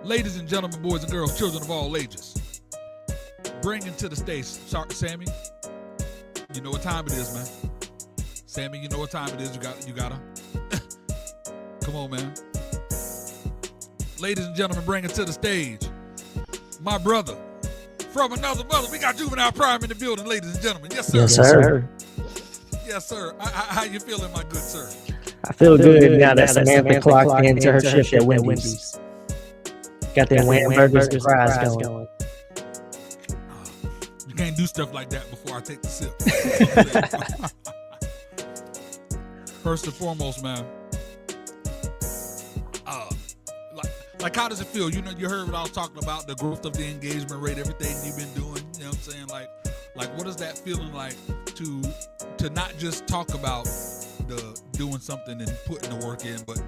Speaker 10: Ladies and gentlemen, boys and girls, children of all ages, bringing to the stage, Sammy, you know what time it is, man. Sammy, you know what time it is. You gotta. Come on, man. Ladies and gentlemen, bringing to the stage, my brother from another mother. We got Juvinile Pryme in the building, ladies and gentlemen. Yes, sir.
Speaker 11: Yes, sir.
Speaker 10: Yes, sir. How you feeling, my good sir?
Speaker 11: I feel good now that Samantha clocked into her shift at Wendy's. Got them hamburgers and fries going.
Speaker 10: You can't do stuff like that before I take the sip. First and foremost, man. Like how does it feel? You know, you heard what I was talking about, the growth of the engagement rate, everything you've been doing. You know what I'm saying? Like what is that feeling like to not just talk about the doing something and putting the work in, but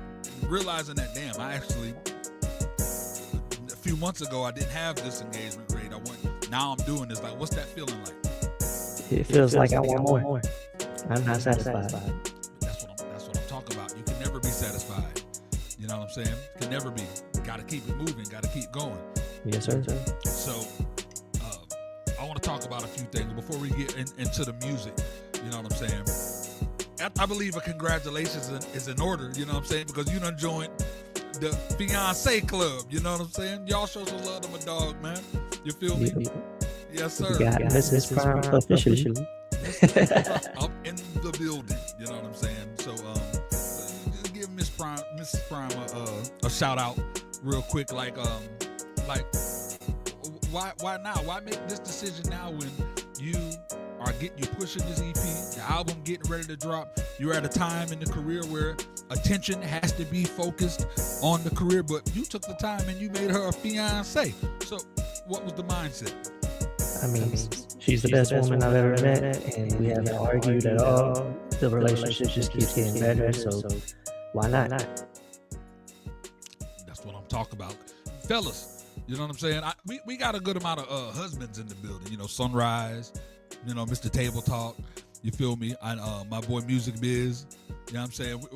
Speaker 10: realizing that, damn, I actually, a few months ago, I didn't have this engagement rate. Now I'm doing this. Like, what's that feeling like?
Speaker 11: It feels like I want more. I'm not satisfied.
Speaker 10: That's what I'm talking about. You can never be satisfied. You know what I'm saying? Can never be. Got to keep it moving. Got to keep going.
Speaker 11: Yes, sir.
Speaker 10: So, I want to talk about a few things before we get into the music. You know what I'm saying? I believe a congratulations is in order. You know what I'm saying? Because you done joined the fiance club. You know what I'm saying? Y'all show some love to my dog, man. You feel me? Yes, sir.
Speaker 11: You got Mrs. Pryme officially.
Speaker 10: I'm in the building. You know what I'm saying? So, just give Mrs. Pryme a shout out real quick. Like, why now? Why make this decision now when you are getting you pushing this EP, the album getting ready to drop. You're at a time in the career where attention has to be focused on the career, but you took the time and you made her a fiance. So what was the mindset?
Speaker 11: I mean, she's the best woman I've ever met, and we haven't argued at all. The relationship just keeps getting better, so why not?
Speaker 10: That's what I'm talking about. Fellas, you know what I'm saying? We got a good amount of husbands in the building. You know, Sunrise, you know, Mr. Table Talk, you feel me? My boy Music Biz, you know what I'm saying?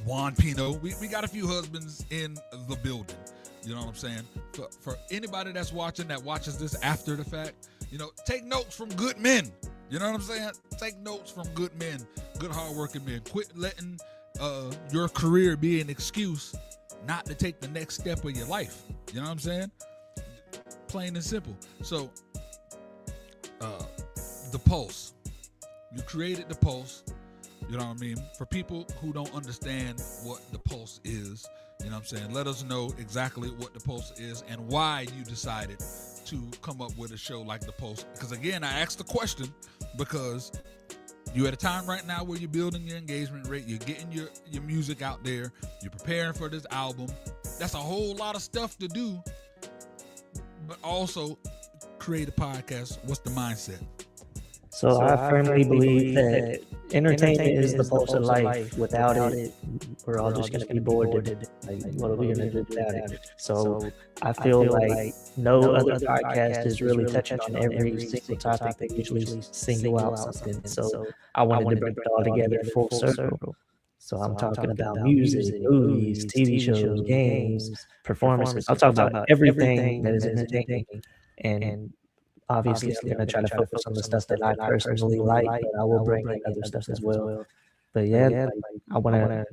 Speaker 10: Juan Pino, we got a few husbands in the building. You know what I'm saying? For anybody that's watching, that watches this after the fact, you know, take notes from good men. You know what I'm saying? Take notes from good men, good hardworking men. Quit letting your career be an excuse not to take the next step of your life. You know what I'm saying? Plain and simple. So, the Pulse. You created the Pulse. You know what I mean? For people who don't understand what the Pulse is, you know what I'm saying? Let us know exactly what the Pulse is and why you decided to come up with a show like the Pulse. Because again, I asked the question because you're at a time right now where you're building your engagement rate, you're getting your music out there, you're preparing for this album. That's a whole lot of stuff to do, but also create a podcast. What's the mindset?
Speaker 11: So I firmly believe that entertainment is the pulse of life. Without it, we're all just going to be bored. Like, what are we going to do without it? So I feel like no other podcast is really touching on every single topic. They usually single out something. So I wanted to bring it all together full circle. So I'm talking about music, movies, TV shows, games, performances. I'll talk about everything that is entertaining. And obviously, I'm going to try to focus on the stuff that I personally like, but I will bring in other stuff as well. But yeah, I want to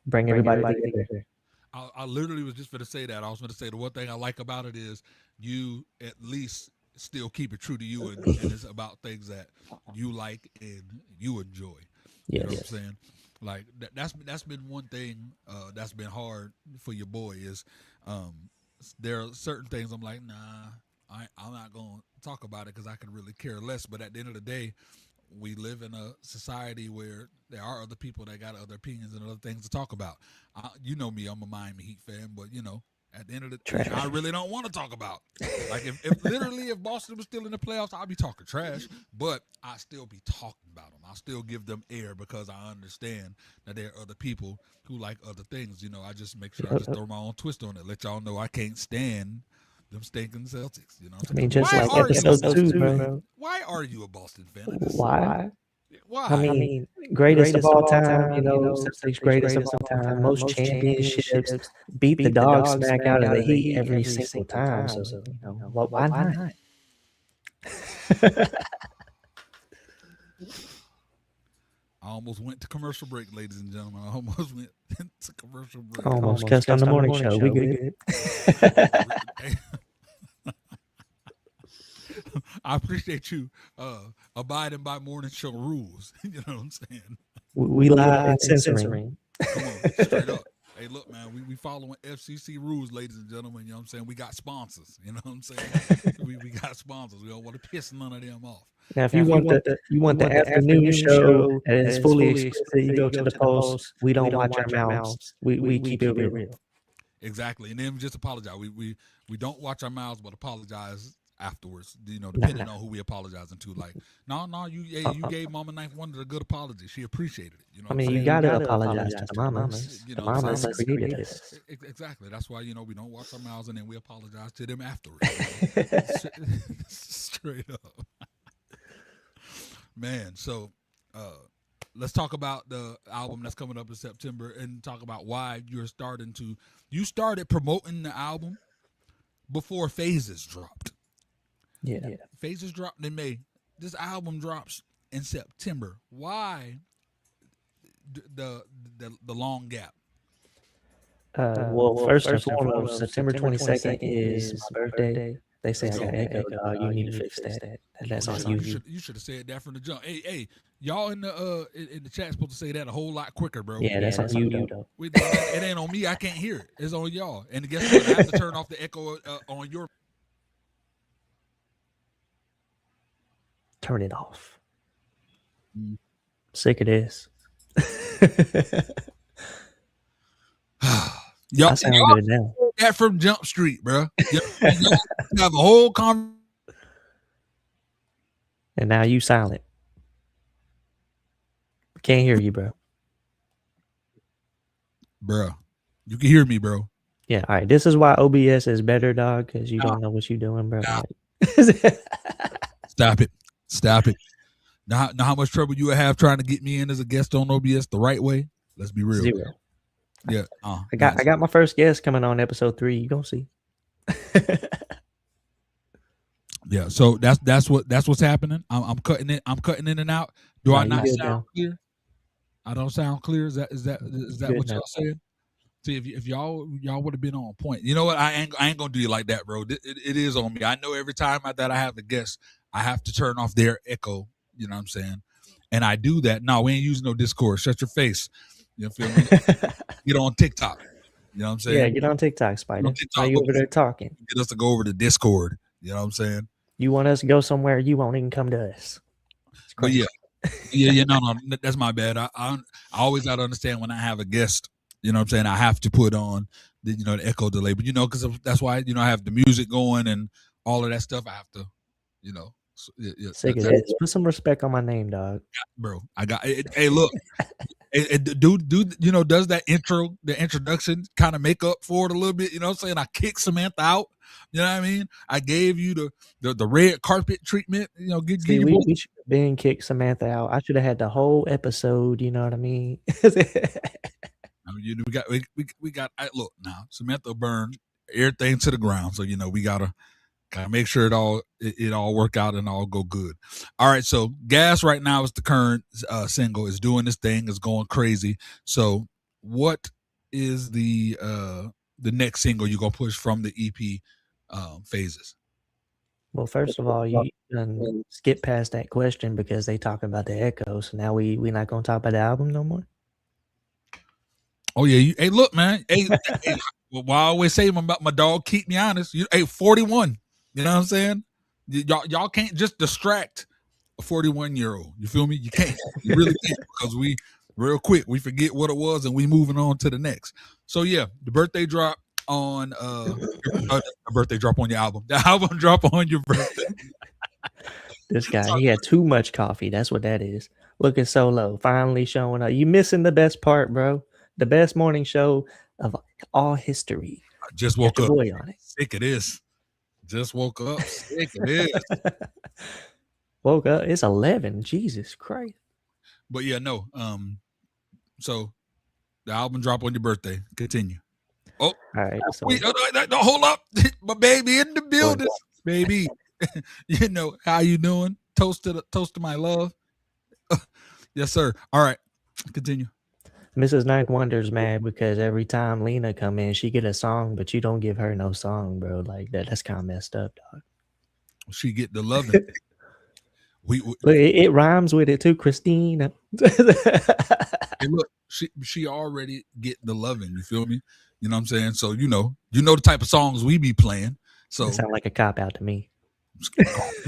Speaker 11: bring everybody together.
Speaker 10: I literally was just going to say that. I was going to say the one thing I like about it is you at least still keep it true to you, and it's about things that you like and you enjoy. You know what I'm saying? Like that's been one thing that's been hard for your boy is there are certain things I'm like, nah, I'm not going to talk about it because I could really care less. But at the end of the day, we live in a society where there are other people that got other opinions and other things to talk about. You know me, I'm a Miami Heat fan, but you know, at the end of the day, I really don't want to talk about. Like if Boston was still in the playoffs, I'd be talking trash, but I still be talking about them. I still give them air because I understand that there are other people who like other things. You know, I just make sure I just throw my own twist on it. Let y'all know I can't stand them stinking Celtics. You know,
Speaker 11: I mean, just like episode 2, bro.
Speaker 10: Why are you a Boston fan?
Speaker 11: Why?
Speaker 10: Why?
Speaker 11: I mean, greatest of all time, you know, Celtics greatest of all time, most championships, beat the dog smack out of the Heat every single time. So, you know, why not?
Speaker 10: I almost went to commercial break, ladies and gentlemen. I almost went to commercial break.
Speaker 11: Almost cussed on the morning show. We good.
Speaker 10: I appreciate you abiding by morning show rules. You know what I'm saying?
Speaker 11: We live and censoring.
Speaker 10: Come on, straight up. Hey, look, man, we following FCC rules, ladies and gentlemen. You know what I'm saying? We got sponsors. You know what I'm saying? we got sponsors. We don't want to piss none of them off.
Speaker 11: Now, if you want the afternoon show that is fully explicit, you go to the Post. We don't watch our mouths. We keep it real.
Speaker 10: Exactly, and then just apologize. We don't watch our mouths, but apologize afterwards, you know, depending on who we apologizing to. Like, no, you gave Mama Knife Wonder a good apology. She appreciated it. You know,
Speaker 11: you gotta apologize to the mamas.
Speaker 10: You know,
Speaker 11: the mamas created this.
Speaker 10: Exactly. That's why, you know, we don't watch our mouths and then we apologize to them afterwards. Straight up, man. So, let's talk about the album that's coming up in September and talk about why you started promoting the album before Phases dropped.
Speaker 11: Yeah.
Speaker 10: Phases dropped in May. This album drops in September. Why the long gap?
Speaker 11: Well, first and foremost, September 22nd is my birthday. They say I got echo, dog. You need to fix that. That's on you.
Speaker 10: You should have said that from the jump. Hey, y'all in the chat supposed to say that a whole lot quicker, bro.
Speaker 11: Yeah, that's on you, though.
Speaker 10: It ain't on me. I can't hear it. It's on y'all. And guess what? I have to turn off the echo on your.
Speaker 11: Turn it off. Sick of this.
Speaker 10: Y'all,
Speaker 11: I sound
Speaker 10: y'all
Speaker 11: good now.
Speaker 10: that from Jump Street, bro. Y'all have a whole conversation.
Speaker 11: And now you silent. Can't hear you, bro.
Speaker 10: Bro, you can hear me, bro.
Speaker 11: Yeah, all right. This is why OBS is better, dog, because you don't know what you're doing, bro.
Speaker 10: Nah.
Speaker 11: Like-
Speaker 10: Stop it. Stop it. Know how much trouble you would have trying to get me in as a guest on OBS the right way? Let's be real.
Speaker 11: 0.
Speaker 10: Yeah.
Speaker 11: I got my first guest coming on episode 3. You gonna see.
Speaker 10: Yeah. So that's what's happening. I'm cutting it. I'm cutting in and out. Do
Speaker 11: Nah,
Speaker 10: I
Speaker 11: you
Speaker 10: not
Speaker 11: good
Speaker 10: sound
Speaker 11: now.
Speaker 10: clear? I don't sound clear. Is that
Speaker 11: Good
Speaker 10: what
Speaker 11: now.
Speaker 10: y'all saying? See, if y'all would have been on point. You know what? I ain't gonna do you like that, bro. It is on me. I know every time that I have a guest, I have to turn off their echo. You know what I'm saying? And I do that. No, we ain't using no Discord. Shut your face. You feel me? Get on TikTok. You know what I'm saying?
Speaker 11: Yeah, get on TikTok, Spider. Why you over there talking?
Speaker 10: Get us to go over to Discord. You know what I'm saying?
Speaker 11: You want us to go somewhere, you won't even come to us.
Speaker 10: But yeah, no, that's my bad. I always gotta understand when I have a guest. You know what I'm saying? I have to put on the the echo delay. But because that's why I have the music going and all of that stuff. I have to,
Speaker 11: Sick of this. Put some respect on my name, dog.
Speaker 10: Bro, I got it. Hey, look. Dude, does the introduction kind of make up for it a little bit? You know what I'm saying? I kicked Samantha out. You know what I mean? I gave you the red carpet treatment.
Speaker 11: We should have been kicked Samantha out. I should have had the whole episode. You know what I mean?
Speaker 10: We got. Look now, Samantha burned everything to the ground. So we gotta make sure it all work out and all go good. All right, so Gas right now is the current single. Is doing this thing, is going crazy. So what is the next single you're gonna push from the EP phases?
Speaker 11: Well, first of all, you skip past that question because they talking about the echo. So now we not gonna talk about the album no more.
Speaker 10: Oh yeah, hey, look, man. Hey, well, I always say about my dog, keep me honest. 41. You know what I'm saying? Y'all can't just distract a 41-year-old. You feel me? You can't. You really can't, because we real quick we forget what it was and we moving on to the next. So yeah, the birthday drop on the birthday drop on your album. The album drop on your birthday.
Speaker 11: This guy, he had too much coffee. That's what that is. Looking so low, finally showing up. You missing the best part, bro. The best morning show of all history.
Speaker 10: I just woke up.
Speaker 11: Boy on it.
Speaker 10: Sick of this. Just woke up. Sick of this.
Speaker 11: Woke up. It's 11. Jesus Christ.
Speaker 10: But yeah, no. So the album drop on your birthday. Continue. Oh,
Speaker 11: all right. So
Speaker 10: wait, no, hold up. My baby in the building. Baby. How you doing? Toast to my love. Yes, sir. All right. Continue.
Speaker 11: Mrs. Ninth Wonder's mad because every time Lena come in, she get a song, but you don't give her no song, bro. Like that's kind of messed up, dog.
Speaker 10: She get the loving.
Speaker 11: Look, it rhymes with it too, Christina.
Speaker 10: Hey, look, she already get the loving. You feel me? You know what I'm saying? So you know the type of songs we be playing. So
Speaker 11: it sound like a cop out to me.
Speaker 10: You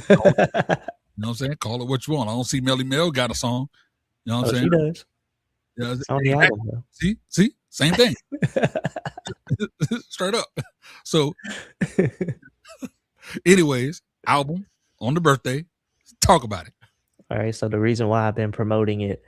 Speaker 10: know what I'm saying? Call it what you want. I don't see Melly Mel got a song. You know what I'm saying?
Speaker 11: She does.
Speaker 10: Yeah,
Speaker 11: it's on the album, though.
Speaker 10: See, same thing. Straight up. So, anyways, album on the birthday. Talk about it.
Speaker 11: All right. So the reason why I've been promoting it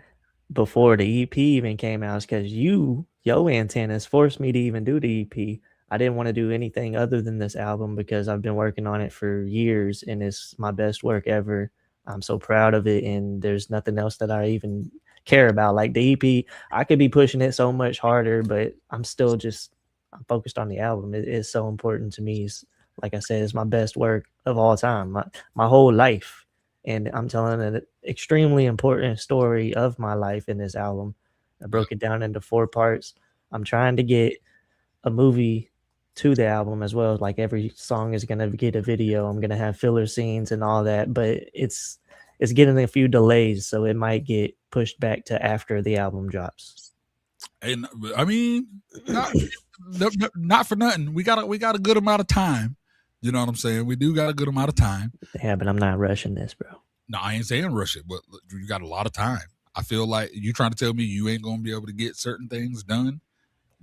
Speaker 11: before the EP even came out is because your antennas forced me to even do the EP. I didn't want to do anything other than this album because I've been working on it for years and it's my best work ever. I'm so proud of it, and there's nothing else that I even care about. Like the EP, I could be pushing it so much harder, but I'm focused on the album. It is so important to me. It's, like I said, it's my best work of all time, my whole life. And I'm telling an extremely important story of my life in this album. I broke it down into 4 parts. I'm trying to get a movie to the album as well. Like every song is going to get a video. I'm going to have filler scenes and all that, but it's getting a few delays, so it might get pushed back to after the album drops.
Speaker 10: And I mean, not for nothing. We got a good amount of time. You know what I'm saying? We do got a good amount of time.
Speaker 11: Yeah, but I'm not rushing this, bro.
Speaker 10: No, I ain't saying rush it, but you got a lot of time. I feel like you trying to tell me you ain't gonna be able to get certain things done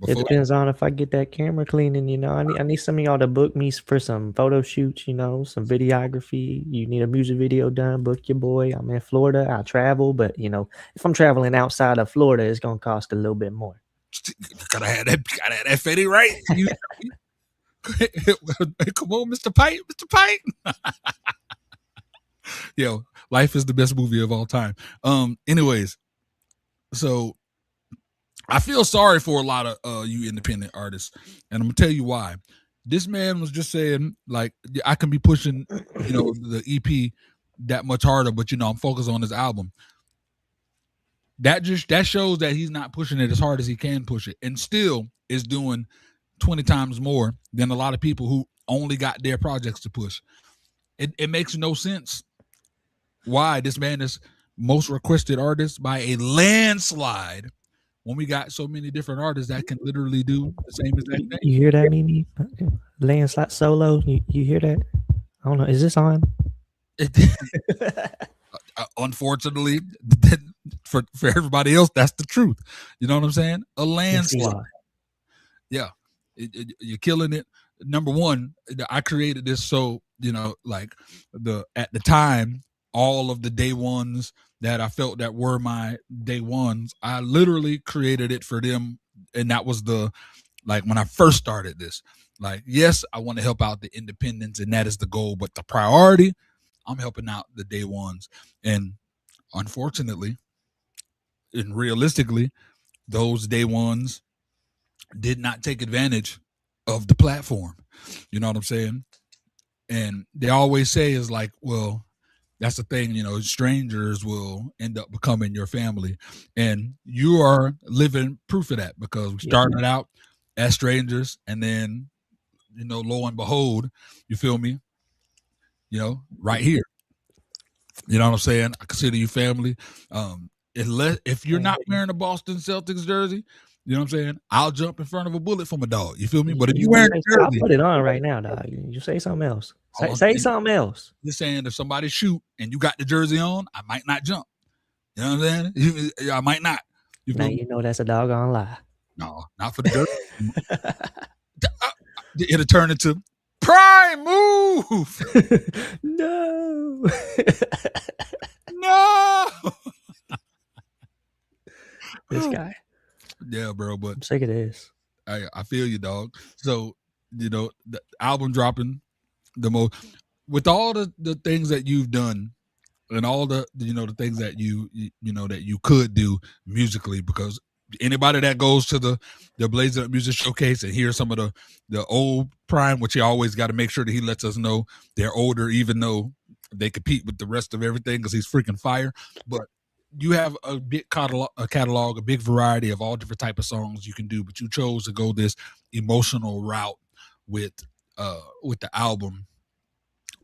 Speaker 11: It
Speaker 10: before.
Speaker 11: depends on if I get that camera cleaning. I need some of y'all to book me for some photo shoots. Some videography. You need a music video done. Book your boy. I'm in Florida. I travel, but if I'm traveling outside of Florida, it's gonna cost a little bit more.
Speaker 10: Gotta have that Fetty right. Come on, Mr. Pike, Mr. Pike. Yo, life is the best movie of all time. Anyways, so I feel sorry for a lot of you independent artists, and I'm gonna tell you why. This man was just saying, like, I can be pushing, the EP that much harder, but I'm focused on this album. That shows that he's not pushing it as hard as he can push it, and still is doing 20 times more than a lot of people who only got their projects to push. It makes no sense why this man is most requested artist by a landslide when we got so many different artists that can literally do the same exact thing.
Speaker 11: You hear that, Mimi? Landslide solo. You hear that? I don't know. Is this on?
Speaker 10: Unfortunately, for everybody else, that's the truth. You know what I'm saying? A landslide. Yeah, you're killing it. Number one, I created this so like at the time, all of the day ones that I felt that were my day ones, I literally created it for them, and that was when I first started this. Like, yes, I want to help out the independents, and that is the goal, but the priority, I'm helping out the day ones. And unfortunately, and realistically, those day ones did not take advantage of the platform. You know what I'm saying? And they always say is like, well, that's the thing, strangers will end up becoming your family. And you are living proof of that, because we started out as strangers, and then, lo and behold, you feel me? Right here. You know what I'm saying? I consider you family. If you're not wearing a Boston Celtics jersey, you know what I'm saying? I'll jump in front of a bullet from a dog. You feel me? But if you wearing a jersey,
Speaker 11: I'll put it on right now, dog. You say something else. Say something else.
Speaker 10: You're saying if somebody shoot and you got the jersey on, I might not jump. You know what I'm saying? I might not.
Speaker 11: Now you know that's a doggone lie.
Speaker 10: No, not for the jersey. It'll turn into Pryme move.
Speaker 11: No.
Speaker 10: No.
Speaker 11: This guy.
Speaker 10: Yeah, bro, but
Speaker 11: I'm sick of this.
Speaker 10: I feel you, dog. So, the album dropping the most, with all the things that you've done, and all the the things that that you could do musically, because anybody that goes to the Blaze Up Music Showcase and hears some of the old Pryme, which he always got to make sure that he lets us know they're older, even though they compete with the rest of everything, because he's freaking fire. But you have a big catalog, a big variety of all different type of songs you can do, but you chose to go this emotional route with the album.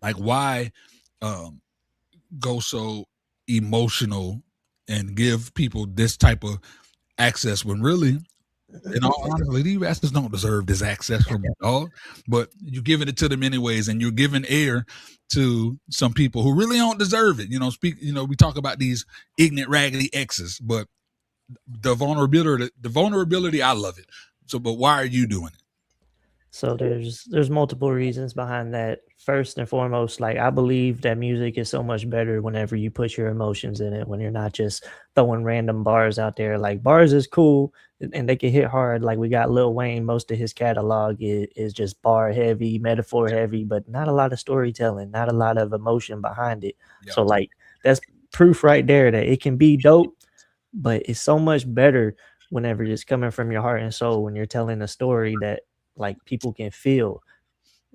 Speaker 10: Like, why go so emotional and give people this type of access when really, in all honesty, these bastards don't deserve this access from you, dog. But you're giving it to them anyways, and you're giving air to some people who really don't deserve it. We talk about these ignorant, raggedy exes, but the vulnerability, I love it. So, but why are you doing it?
Speaker 11: So there's multiple reasons behind that. First and foremost, like, I believe that music is so much better whenever you put your emotions in it, when you're not just throwing random bars out there. Like, bars is cool and they can hit hard. Like, we got Lil Wayne, most of his catalog is just bar heavy, metaphor heavy, but not a lot of storytelling, not a lot of emotion behind it. Yep. So like, that's proof right there that it can be dope, but it's so much better whenever it's coming from your heart and soul, when you're telling a story that like people can feel.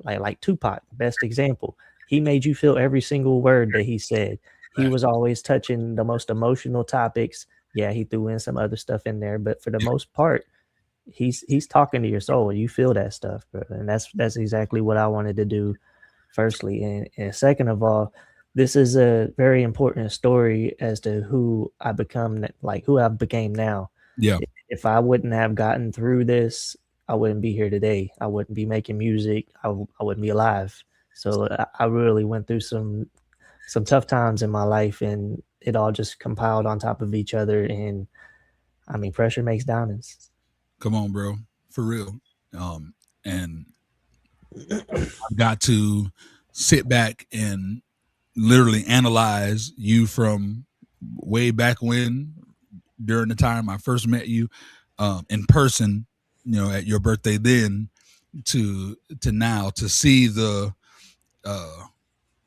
Speaker 11: Like Tupac, best example. He made you feel every single word that he said. He was always touching the most emotional topics. Yeah, he threw in some other stuff in there, but for the most part, he's talking to your soul. You feel that stuff, bro. And that's exactly what I wanted to do, firstly. And second of all, this is a very important story as to who I become, like who I became now.
Speaker 10: Yeah.
Speaker 11: If I wouldn't have gotten through this, I wouldn't be here today. I wouldn't be making music. I wouldn't be alive. So I really went through some some tough times in my life, and it all just compiled on top of each other. And I mean, pressure makes diamonds.
Speaker 10: Come on, bro, for real. And I've got to sit back and literally analyze you from way back when, during the time I first met you in person, at your birthday then, to now, to see the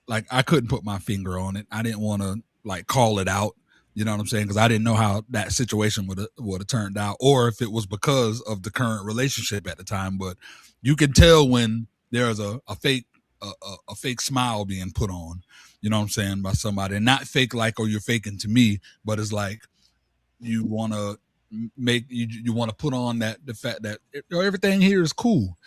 Speaker 10: like, I couldn't put my finger on it. I didn't want to like call it out. You know what I'm saying? Because I didn't know how that situation would have turned out, or if it was because of the current relationship at the time. But you can tell when there's a fake a fake smile being put on. You know what I'm saying, by somebody, and not fake like, oh, you're faking to me, but it's like you want to you want to put on that the fact that everything here is cool.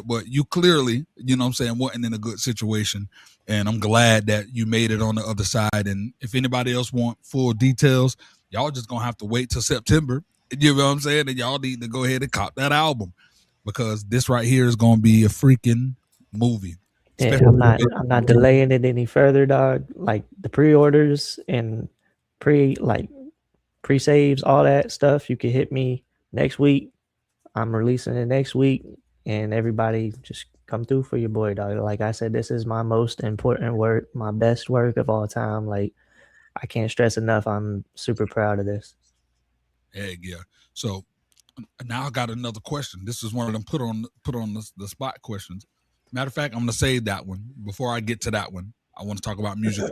Speaker 10: But you clearly, what I'm saying, wasn't in a good situation. And I'm glad that you made it on the other side. And if anybody else want full details, y'all just gonna have to wait till September. You know what I'm saying? And y'all need to go ahead and cop that album, because this right here is gonna be a freaking movie.
Speaker 11: Yeah, I'm not delaying it any further, dog. Like the pre-orders and pre-saves, all that stuff, you can hit me next week. I'm releasing it next week, and everybody just come through for your boy, dog. Like I said, this is my most important work, my best work of all time. Like, I can't stress enough, I'm super proud of this.
Speaker 10: Heck yeah. So now I got another question. This is one of them put on the spot questions. Matter of fact, I'm gonna save that one. Before I get to that one, I want to talk about music.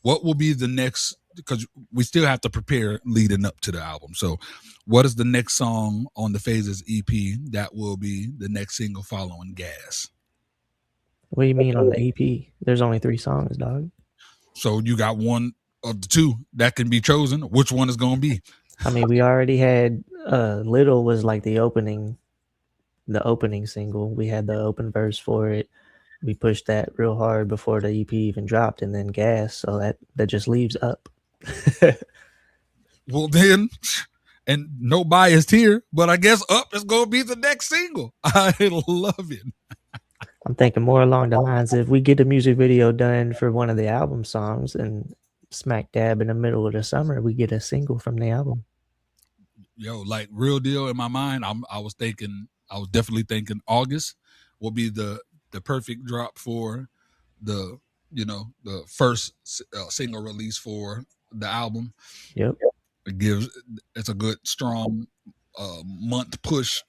Speaker 10: What will be the next, because we still have to prepare leading up to the album. So what is the next song on the Phases EP that will be the next single following Gas?
Speaker 11: What do you mean on the EP? There's only 3 songs, dog.
Speaker 10: So you got one of the 2 that can be chosen. Which one is going to be?
Speaker 11: I mean, we already had Little was like the opening single. We had the open verse for it. We pushed that real hard before the EP even dropped, and then Gas. So that just leaves Up.
Speaker 10: Well, then, and no bias here, but I guess Up is going to be the next single. I love it.
Speaker 11: I'm thinking more along the lines, if we get a music video done for one of the album songs, and smack dab in the middle of the summer, we get a single from the album.
Speaker 10: Yo, like, real deal, in my mind, I was definitely thinking August will be the perfect drop for the first single release for the album.
Speaker 11: Yep.
Speaker 10: It's a good strong month push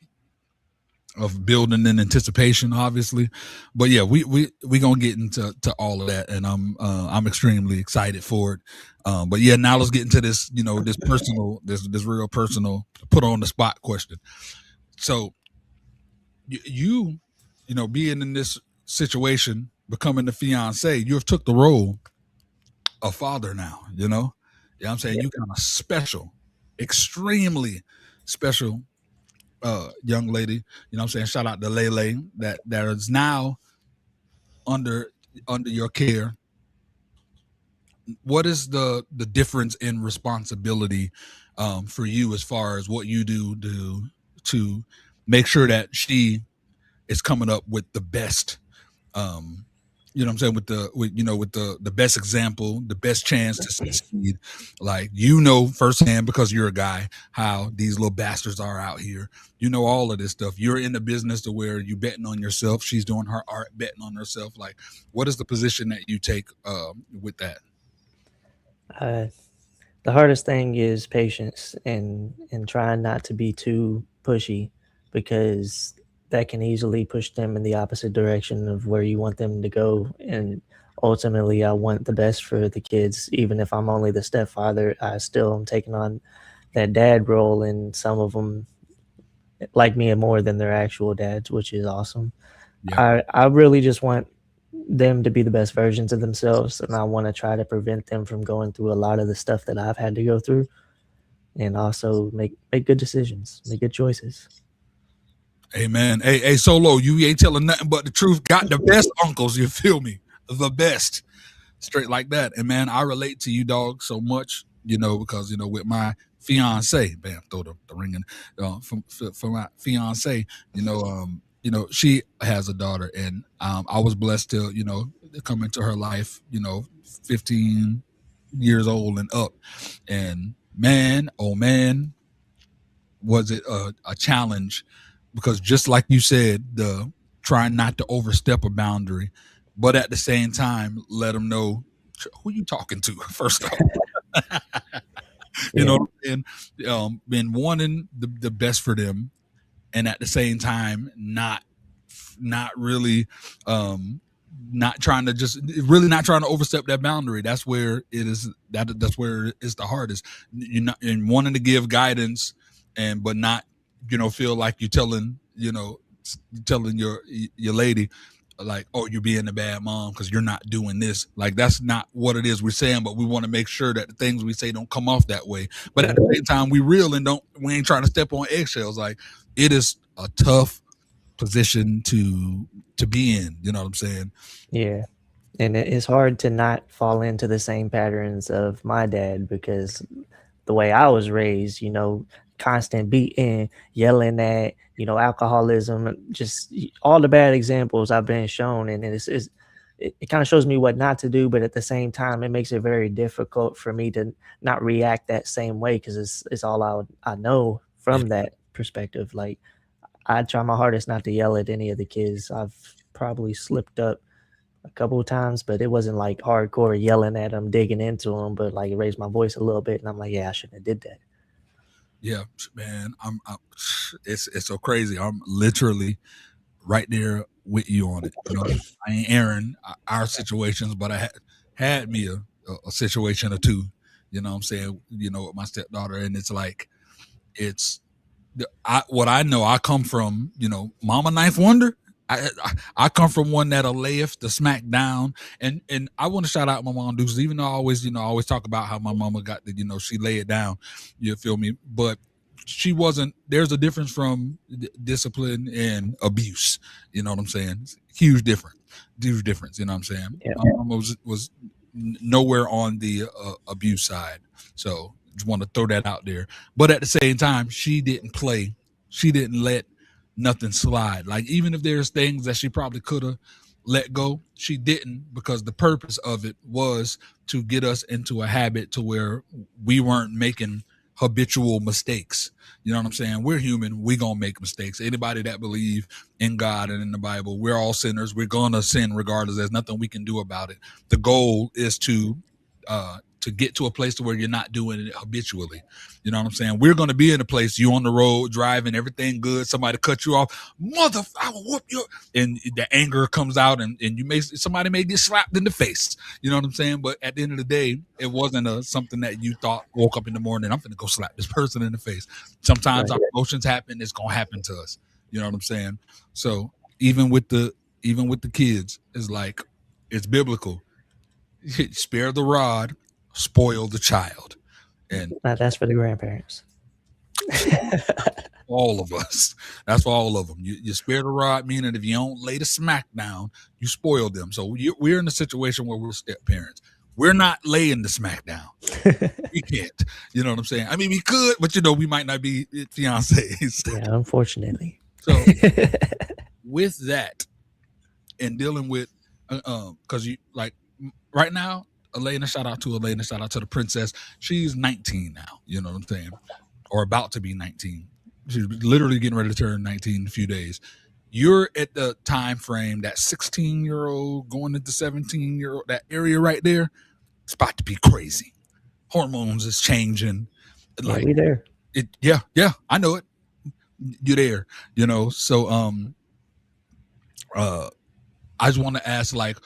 Speaker 10: of building in anticipation, obviously. But yeah, we gonna get into all of that, and I'm extremely excited for it. But yeah, now let's get into this, this personal, this real personal, put on the spot question. So you being in this situation, becoming the fiance, you have took the role of father now. You know what I'm saying? You kind of special, extremely special young lady. You know what I'm saying? Shout out to Lele that is now under your care. What is the difference in responsibility for you, as far as what you do to make sure that she is coming up with the best, you know what I'm saying, with the best example, the best chance to succeed? Like, firsthand, because you're a guy, how these little bastards are out here. All of this stuff. You're in the business to where you betting on yourself. She's doing her art, betting on herself. Like, what is the position that you take with that?
Speaker 11: The hardest thing is patience and trying not to be too pushy, because that can easily push them in the opposite direction of where you want them to go. And ultimately, I want the best for the kids. Even if I'm only the stepfather, I still am taking on that dad role, and some of them like me more than their actual dads, which is awesome. Yeah. I really just want them to be the best versions of themselves, and I want to try to prevent them from going through a lot of the stuff that I've had to go through, and also make good decisions, make good choices.
Speaker 10: Amen. Hey, Solo, you ain't telling nothing but the truth. Got the best uncles, you feel me? The best. Straight like that. And man, I relate to you, dog, so much, because, with my fiance, bam, throw the ring in, for my fiance, she has a daughter, and I was blessed to come into her life, 15 years old and up, and man, oh man, was it a challenge, because just like you said, the trying not to overstep a boundary, but at the same time let them know who you talking to first off. You know what I'm saying? Been wanting the best for them, and at the same time not really not trying to just really not trying to overstep that boundary. That's where it is, that's where it's the hardest. You're not in wanting to give guidance, and but not feel like you're telling your lady, like, oh, you're being a bad mom because you're not doing this. Like, that's not what it is we're saying, but we want to make sure that the things we say don't come off that way. But at the same time, we real and we ain't trying to step on eggshells. Like, it is a tough position to be in. You know what I'm saying?
Speaker 11: Yeah. And it's hard to not fall into the same patterns of my dad, because the way I was raised, constant beating, yelling at, alcoholism, just all the bad examples I've been shown. And it kind of shows me what not to do, but at the same time, it makes it very difficult for me to not react that same way, because it's all I know from that perspective. Like, I try my hardest not to yell at any of the kids. I've probably slipped up a couple of times, but it wasn't like hardcore yelling at them, digging into them, but like raised my voice a little bit, and I'm like, yeah, I shouldn't have did that.
Speaker 10: Yeah, man, it's so crazy. I'm literally right there with you on it. I ain't airing our situations, but I had me a situation or two. You know what I'm saying? With my stepdaughter, and it's like what I know. I come from Mama Knife Wonder. I come from one that'll layeth the smack down, and I want to shout out my mom, because even though I always talk about how my mama got the she lay it down, you feel me? But she wasn't. There's a difference from discipline and abuse. You know what I'm saying? Huge difference. You know what I'm saying?
Speaker 11: Yeah.
Speaker 10: My mama was nowhere on the abuse side, so just want to throw that out there. But at the same time, she didn't play. She didn't let nothing slide. Like, even if there's things that she probably could have let go, she didn't, because the purpose of it was to get us into a habit to where we weren't making habitual mistakes. You know what I'm saying? We're human. We gonna make mistakes. Anybody that believe in God and in the Bible, we're all sinners. We're gonna sin regardless. There's nothing we can do about it. The goal is to get to a place to where you're not doing it habitually. You know what I'm saying? We're going to be in a place, you on the road driving, everything good, somebody cut you off, I will whoop you, and the anger comes out, and somebody may get slapped in the face. You know what I'm saying? But at the end of the day, it wasn't something that you thought, woke up in the morning, I'm going to go slap this person in the face. Sometimes our emotions happen. It's going to happen to us. You know what I'm saying? So even with the kids, it's like, it's biblical. Spare the rod, spoil the child. And
Speaker 11: that's for the grandparents.
Speaker 10: All of us. That's for all of them. You spare the rod, meaning if you don't lay the smack down, you spoil them. So we're in a situation where we're step parents. We're not laying the smack down. We can't. You know what I'm saying? I mean, we could, but we might not be fiancés.
Speaker 11: Yeah, unfortunately.
Speaker 10: So with that, and dealing with, because you like right now, shout out to the princess. She's 19 now. You know what I'm saying? Or about to be 19. She's literally getting ready to turn 19 in a few days. You're at the time frame, that 16-year-old going into 17-year-old, that area right there, it's about to be crazy. Hormones is changing.
Speaker 11: Like, we there.
Speaker 10: Yeah, I know it. You're there. So I just want to ask, like,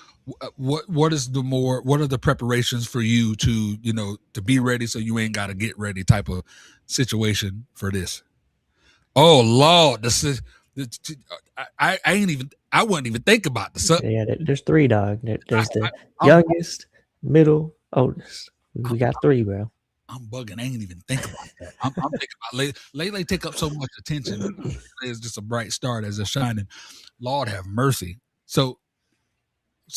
Speaker 10: what are the preparations for you to to be ready, so you ain't got to get ready type of situation for this? Oh Lord, this is I wouldn't even think about this.
Speaker 11: Yeah, there's 3, dog. There's the youngest, middle, oldest. We got 3, bro.
Speaker 10: I'm bugging. I ain't even think about that. I'm thinking about Lele take up so much attention. It's just a bright star as a shining. Lord have mercy. So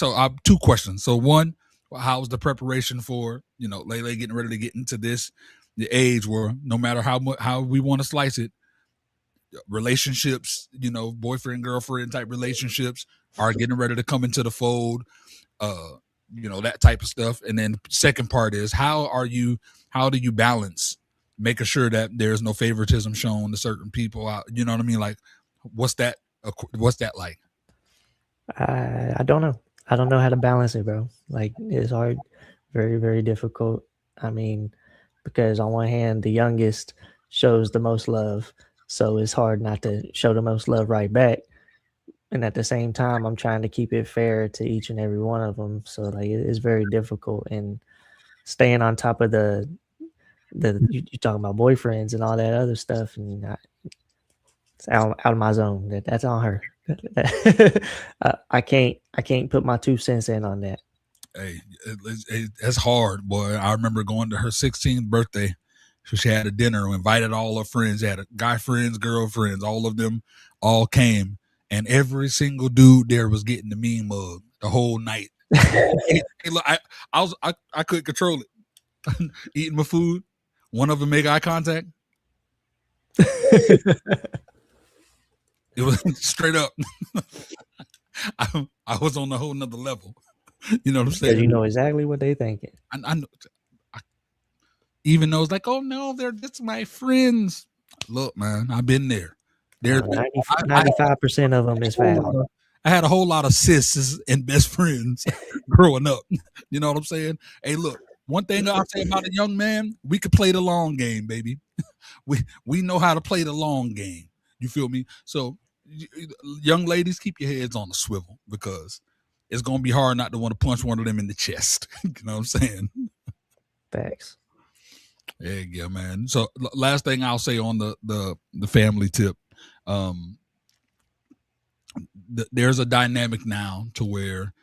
Speaker 10: I have 2 questions. So one, how's the preparation for Lele getting ready to get into this, the age where no matter how we want to slice it, relationships, boyfriend girlfriend type relationships are getting ready to come into the fold, that type of stuff. And then second part is how do you balance making sure that there's no favoritism shown to certain people out, you know what I mean? Like what's that like?
Speaker 11: I don't know. I don't know how to balance it, bro. Like it's hard, very, very difficult. I mean, because on one hand, the youngest shows the most love, so it's hard not to show the most love right back. And at the same time, I'm trying to keep it fair to each and every one of them. So like it's very difficult, and staying on top of you talking about boyfriends and all that other stuff, and it's out of my zone. That's on her. I can't put my 2 cents in on that.
Speaker 10: Hey, it's hard, boy. I remember going to her 16th birthday. So she had a dinner, invited all her friends, had guy friends, girlfriends, all of them all came. And every single dude there was getting the mean mug the whole night. Hey, look, I couldn't control it. Eating my food. One of them make eye contact. It was straight up. I was on a whole nother level. You know what I'm saying?
Speaker 11: You know exactly what they thinking.
Speaker 10: I even though it's like, oh no, they're just my friends. Look, man, I've been there. There's
Speaker 11: 95% of them is foul.
Speaker 10: I had a whole lot of sisters and best friends growing up. You know what I'm saying? Hey, look, one thing I'll say about a young man, we could play the long game, baby. We know how to play the long game. You feel me? So young ladies, keep your heads on the swivel because it's going to be hard not to want to punch one of them in the chest. You know what I'm saying?
Speaker 11: Facts.
Speaker 10: Yeah, man. So last thing I'll say on the family tip, there's a dynamic now to where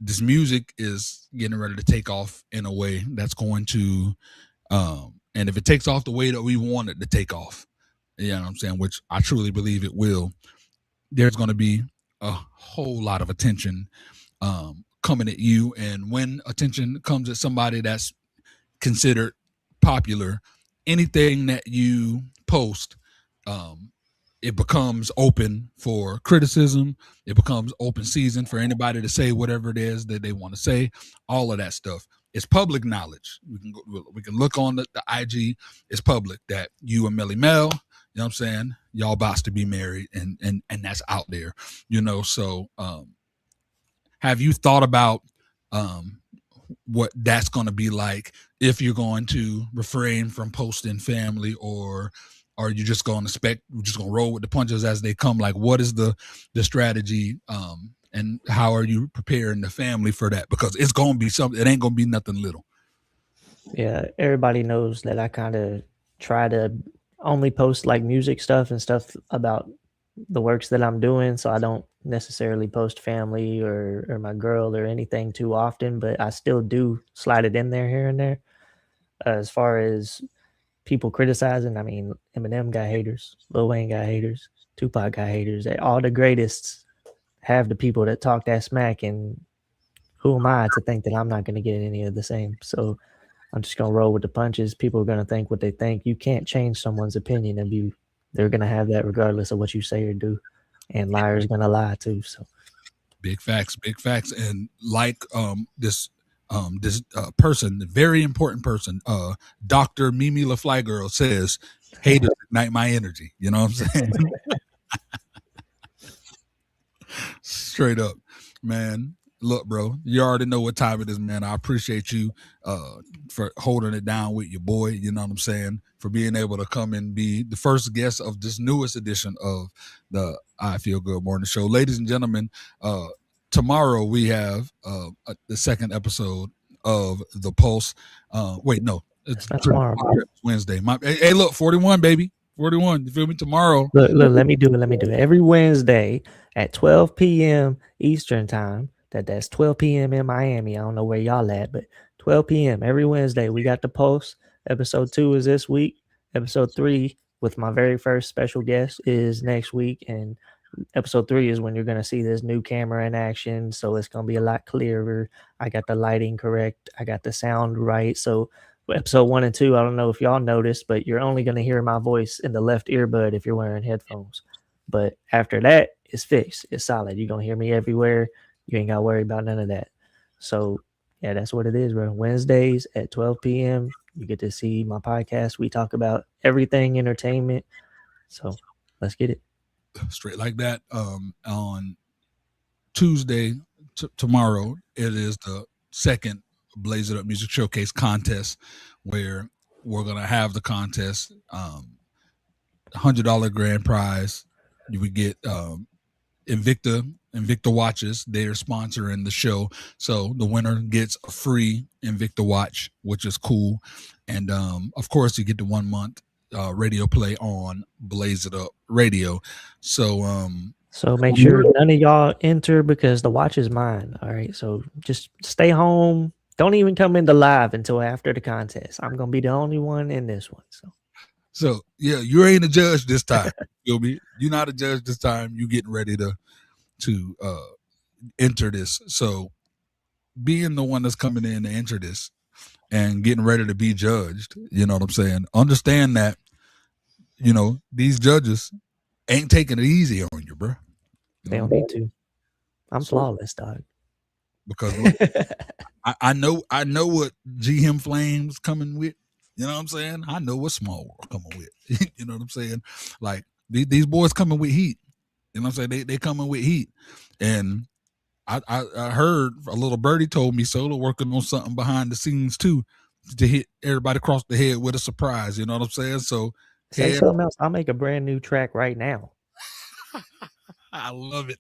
Speaker 10: this music is getting ready to take off in a way that's going to, and if it takes off the way that we want it to take off, you know what I'm saying, which I truly believe it will, there's going to be a whole lot of attention coming at you. And when attention comes at somebody that's considered popular, anything that you post, it becomes open for criticism. It becomes open season for anybody to say whatever it is that they want to say. All of that stuff. It's public knowledge. We can look on the IG. It's public that you and Melly Mel, you know what I'm saying, y'all about to be married, and that's out there, so have you thought about what that's going to be like if you're going to refrain from posting family, or are you just going to roll with the punches as they come? Like, what is the strategy, and how are you preparing the family for that? Because it's going to be something. It ain't going to be nothing little.
Speaker 11: Yeah, everybody knows that I kind of try to only post like music stuff and stuff about the works that I'm doing, so I don't necessarily post family or my girl or anything too often, but I still do slide it in there here and there. As far as people criticizing, I mean, Eminem got haters, Lil Wayne got haters, Tupac got haters. All the greatest have the people that talk that smack, and who am I to think that I'm not going to get any of the same? So I'm just going to roll with the punches. People are going to think what they think. You can't change someone's opinion of you. They're going to have that regardless of what you say or do. And liars going to lie too. So
Speaker 10: big facts. And like this person, very important person, Dr. Mimi LaFly Girl says, haters ignite my energy. You know what I'm saying? Straight up, man. Look, bro, you already know what time it is, man. I appreciate you for holding it down with your boy, you know what I'm saying, for being able to come and be the first guest of this newest edition of the I Feel Good Morning Show. Ladies and gentlemen, tomorrow we have the second episode of The Pulse. Wait, no, it's
Speaker 11: tomorrow.
Speaker 10: Wednesday. Hey, look, 41, baby. 41. You feel me? Tomorrow.
Speaker 11: Look, let me do it. Every Wednesday at 12 p.m. Eastern time. That's 12 p.m. in Miami. I don't know where y'all at, but 12 p.m. every Wednesday, we got The Pulse. Episode 2 is this week. Episode 3 with my very first special guest is next week. And episode 3 is when you're going to see this new camera in action. So it's going to be a lot clearer. I got the lighting correct. I got the sound right. So episode 1 and 2, I don't know if y'all noticed, but you're only going to hear my voice in the left earbud if you're wearing headphones. But after that, it's fixed. It's solid. You're going to hear me everywhere. You ain't got to worry about none of that. So, yeah, that's what it is, bro. Wednesdays at 12 p.m., you get to see my podcast. We talk about everything entertainment. So, let's get it.
Speaker 10: Straight like that. On Tuesday, tomorrow, it is the second Blaze It Up Music Showcase contest where we're going to have the contest. $100 grand prize. You would get Invicta watches. They're sponsoring the show, so the winner gets a free Invicta watch, which is cool. And of course, you get the 1 month radio play on Blaze It Up Radio. So
Speaker 11: make sure none of y'all enter because the watch is mine. All right, so just stay home. Don't even come into live until after the contest. I'm gonna be the only one in this one.
Speaker 10: So yeah, you ain't a judge this time. Feel me? You're not a judge this time. You getting ready to enter this. So being the one that's coming in to enter this and getting ready to be judged, you know what I'm saying? Understand that, you know, these judges ain't taking it easy on you, bro.
Speaker 11: They don't need to. I'm flawless, dog.
Speaker 10: Because I know what GM Flames coming with. You know what I'm saying? I know what Small World coming with. You know what I'm saying? Like these boys coming with heat. You know what I'm saying? They coming with heat. And I heard a little birdie told me Solo working on something behind the scenes too to hit everybody across the head with a surprise. You know what I'm saying? So
Speaker 11: say something else. I'll make a brand new track right now.
Speaker 10: I love it.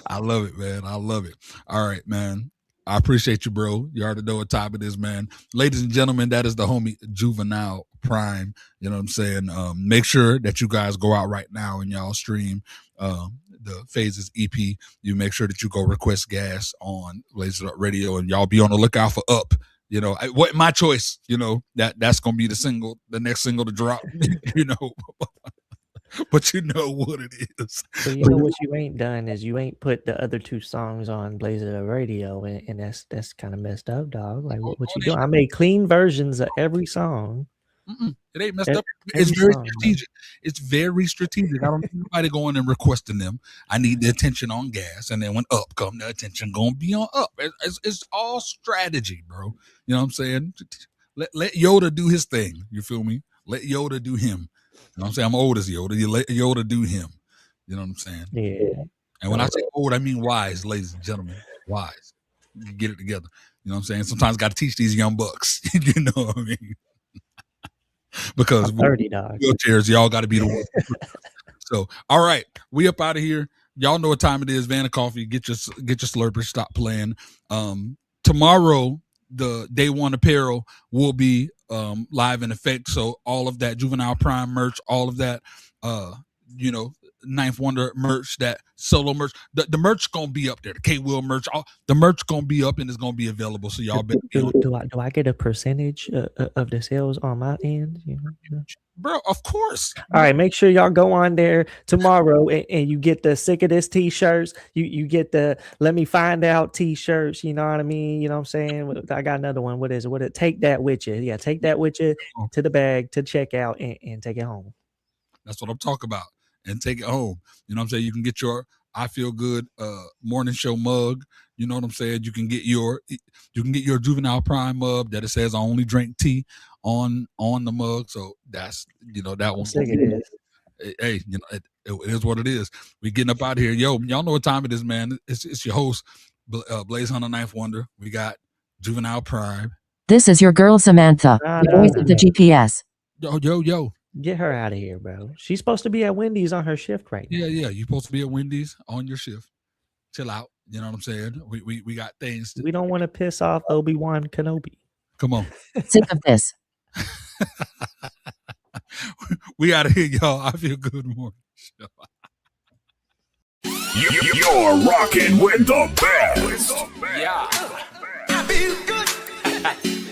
Speaker 10: I love it, man. I love it. All right, man. I appreciate you, bro. You already know what time it is, man. Ladies and gentlemen, that is the homie Juvinile Pryme. You know what I'm saying? Make sure that you guys go out right now and y'all stream the Phases EP. You make sure that you go request gas on Blaze It Up Radio, and y'all be on the lookout for Up. You know, what my choice, you know, that's going to be the next single to drop, you know. But you know what it is.
Speaker 11: So you know what you ain't done is you ain't put the other 2 songs on Blaze It Up Radio, and that's kind of messed up, dog. Like what you doing? I made clean versions of every song.
Speaker 10: It ain't messed up. It's very strategic. It's very strategic. I don't need nobody going and requesting them. I need the attention on gas, and then when Up come, the attention gonna be on Up. It's all strategy, bro. You know what I'm saying? Let Yoda do his thing. You feel me? Let Yoda do him. You know what I'm saying? I'm old as Yoda. You let Yoda do him. You know what I'm saying?
Speaker 11: Yeah.
Speaker 10: And when I say old, I mean wise, ladies and gentlemen. Wise. You get it together. You know what I'm saying? Sometimes got to teach these young bucks. You know what I mean? Because
Speaker 11: 30 dogs.
Speaker 10: Wheelchairs, y'all got to be the one. So, all right, we up out of here. Y'all know what time it is. Van of Coffee, get your slurpers. Stop playing. Tomorrow, the Day One apparel will be live in effect. So all of that Juvinile Pryme merch, all of that, you know, Ninth Wonder merch, that Solo merch, the merch gonna be up there. The K-Will merch, the merch gonna be up and it's gonna be available. So y'all better
Speaker 11: do I get a percentage of the sales on my end? You know?
Speaker 10: Bro, of course.
Speaker 11: All right, make sure y'all go on there tomorrow and you get the Sick of This t-shirts. You get the Let Me Find Out t-shirts. You know what I mean? You know what I'm saying? I got another one. What is it? Take that with you. Yeah, take that with you to the bag to check out and take it home.
Speaker 10: That's what I'm talking about. And take it home. You know what I'm saying? You can get your I Feel Good morning show mug. You know what I'm saying? You can get your Juvinile Pryme mug that it says I only drink tea on the mug. So that's, you know, that one. Hey, you know, it is what it is. We getting up out of here. Yo, y'all know what time it is, man. It's your host, Blaze Hunter Ninth Wonder. We got Juvinile Pryme.
Speaker 6: This is your girl Samantha, the voice of the GPS.
Speaker 10: Yo.
Speaker 11: Get her out of here, bro. She's supposed to be at Wendy's on her shift right now.
Speaker 10: Yeah. You're supposed to be at Wendy's on your shift. Chill out. You know what I'm saying? We got things.
Speaker 11: We don't want to piss off Obi-Wan Kenobi.
Speaker 10: Come on.
Speaker 6: Sick of this.
Speaker 10: We out of here, y'all. I Feel Good morning show.
Speaker 7: You're rocking with the best.
Speaker 8: Yeah. I feel good.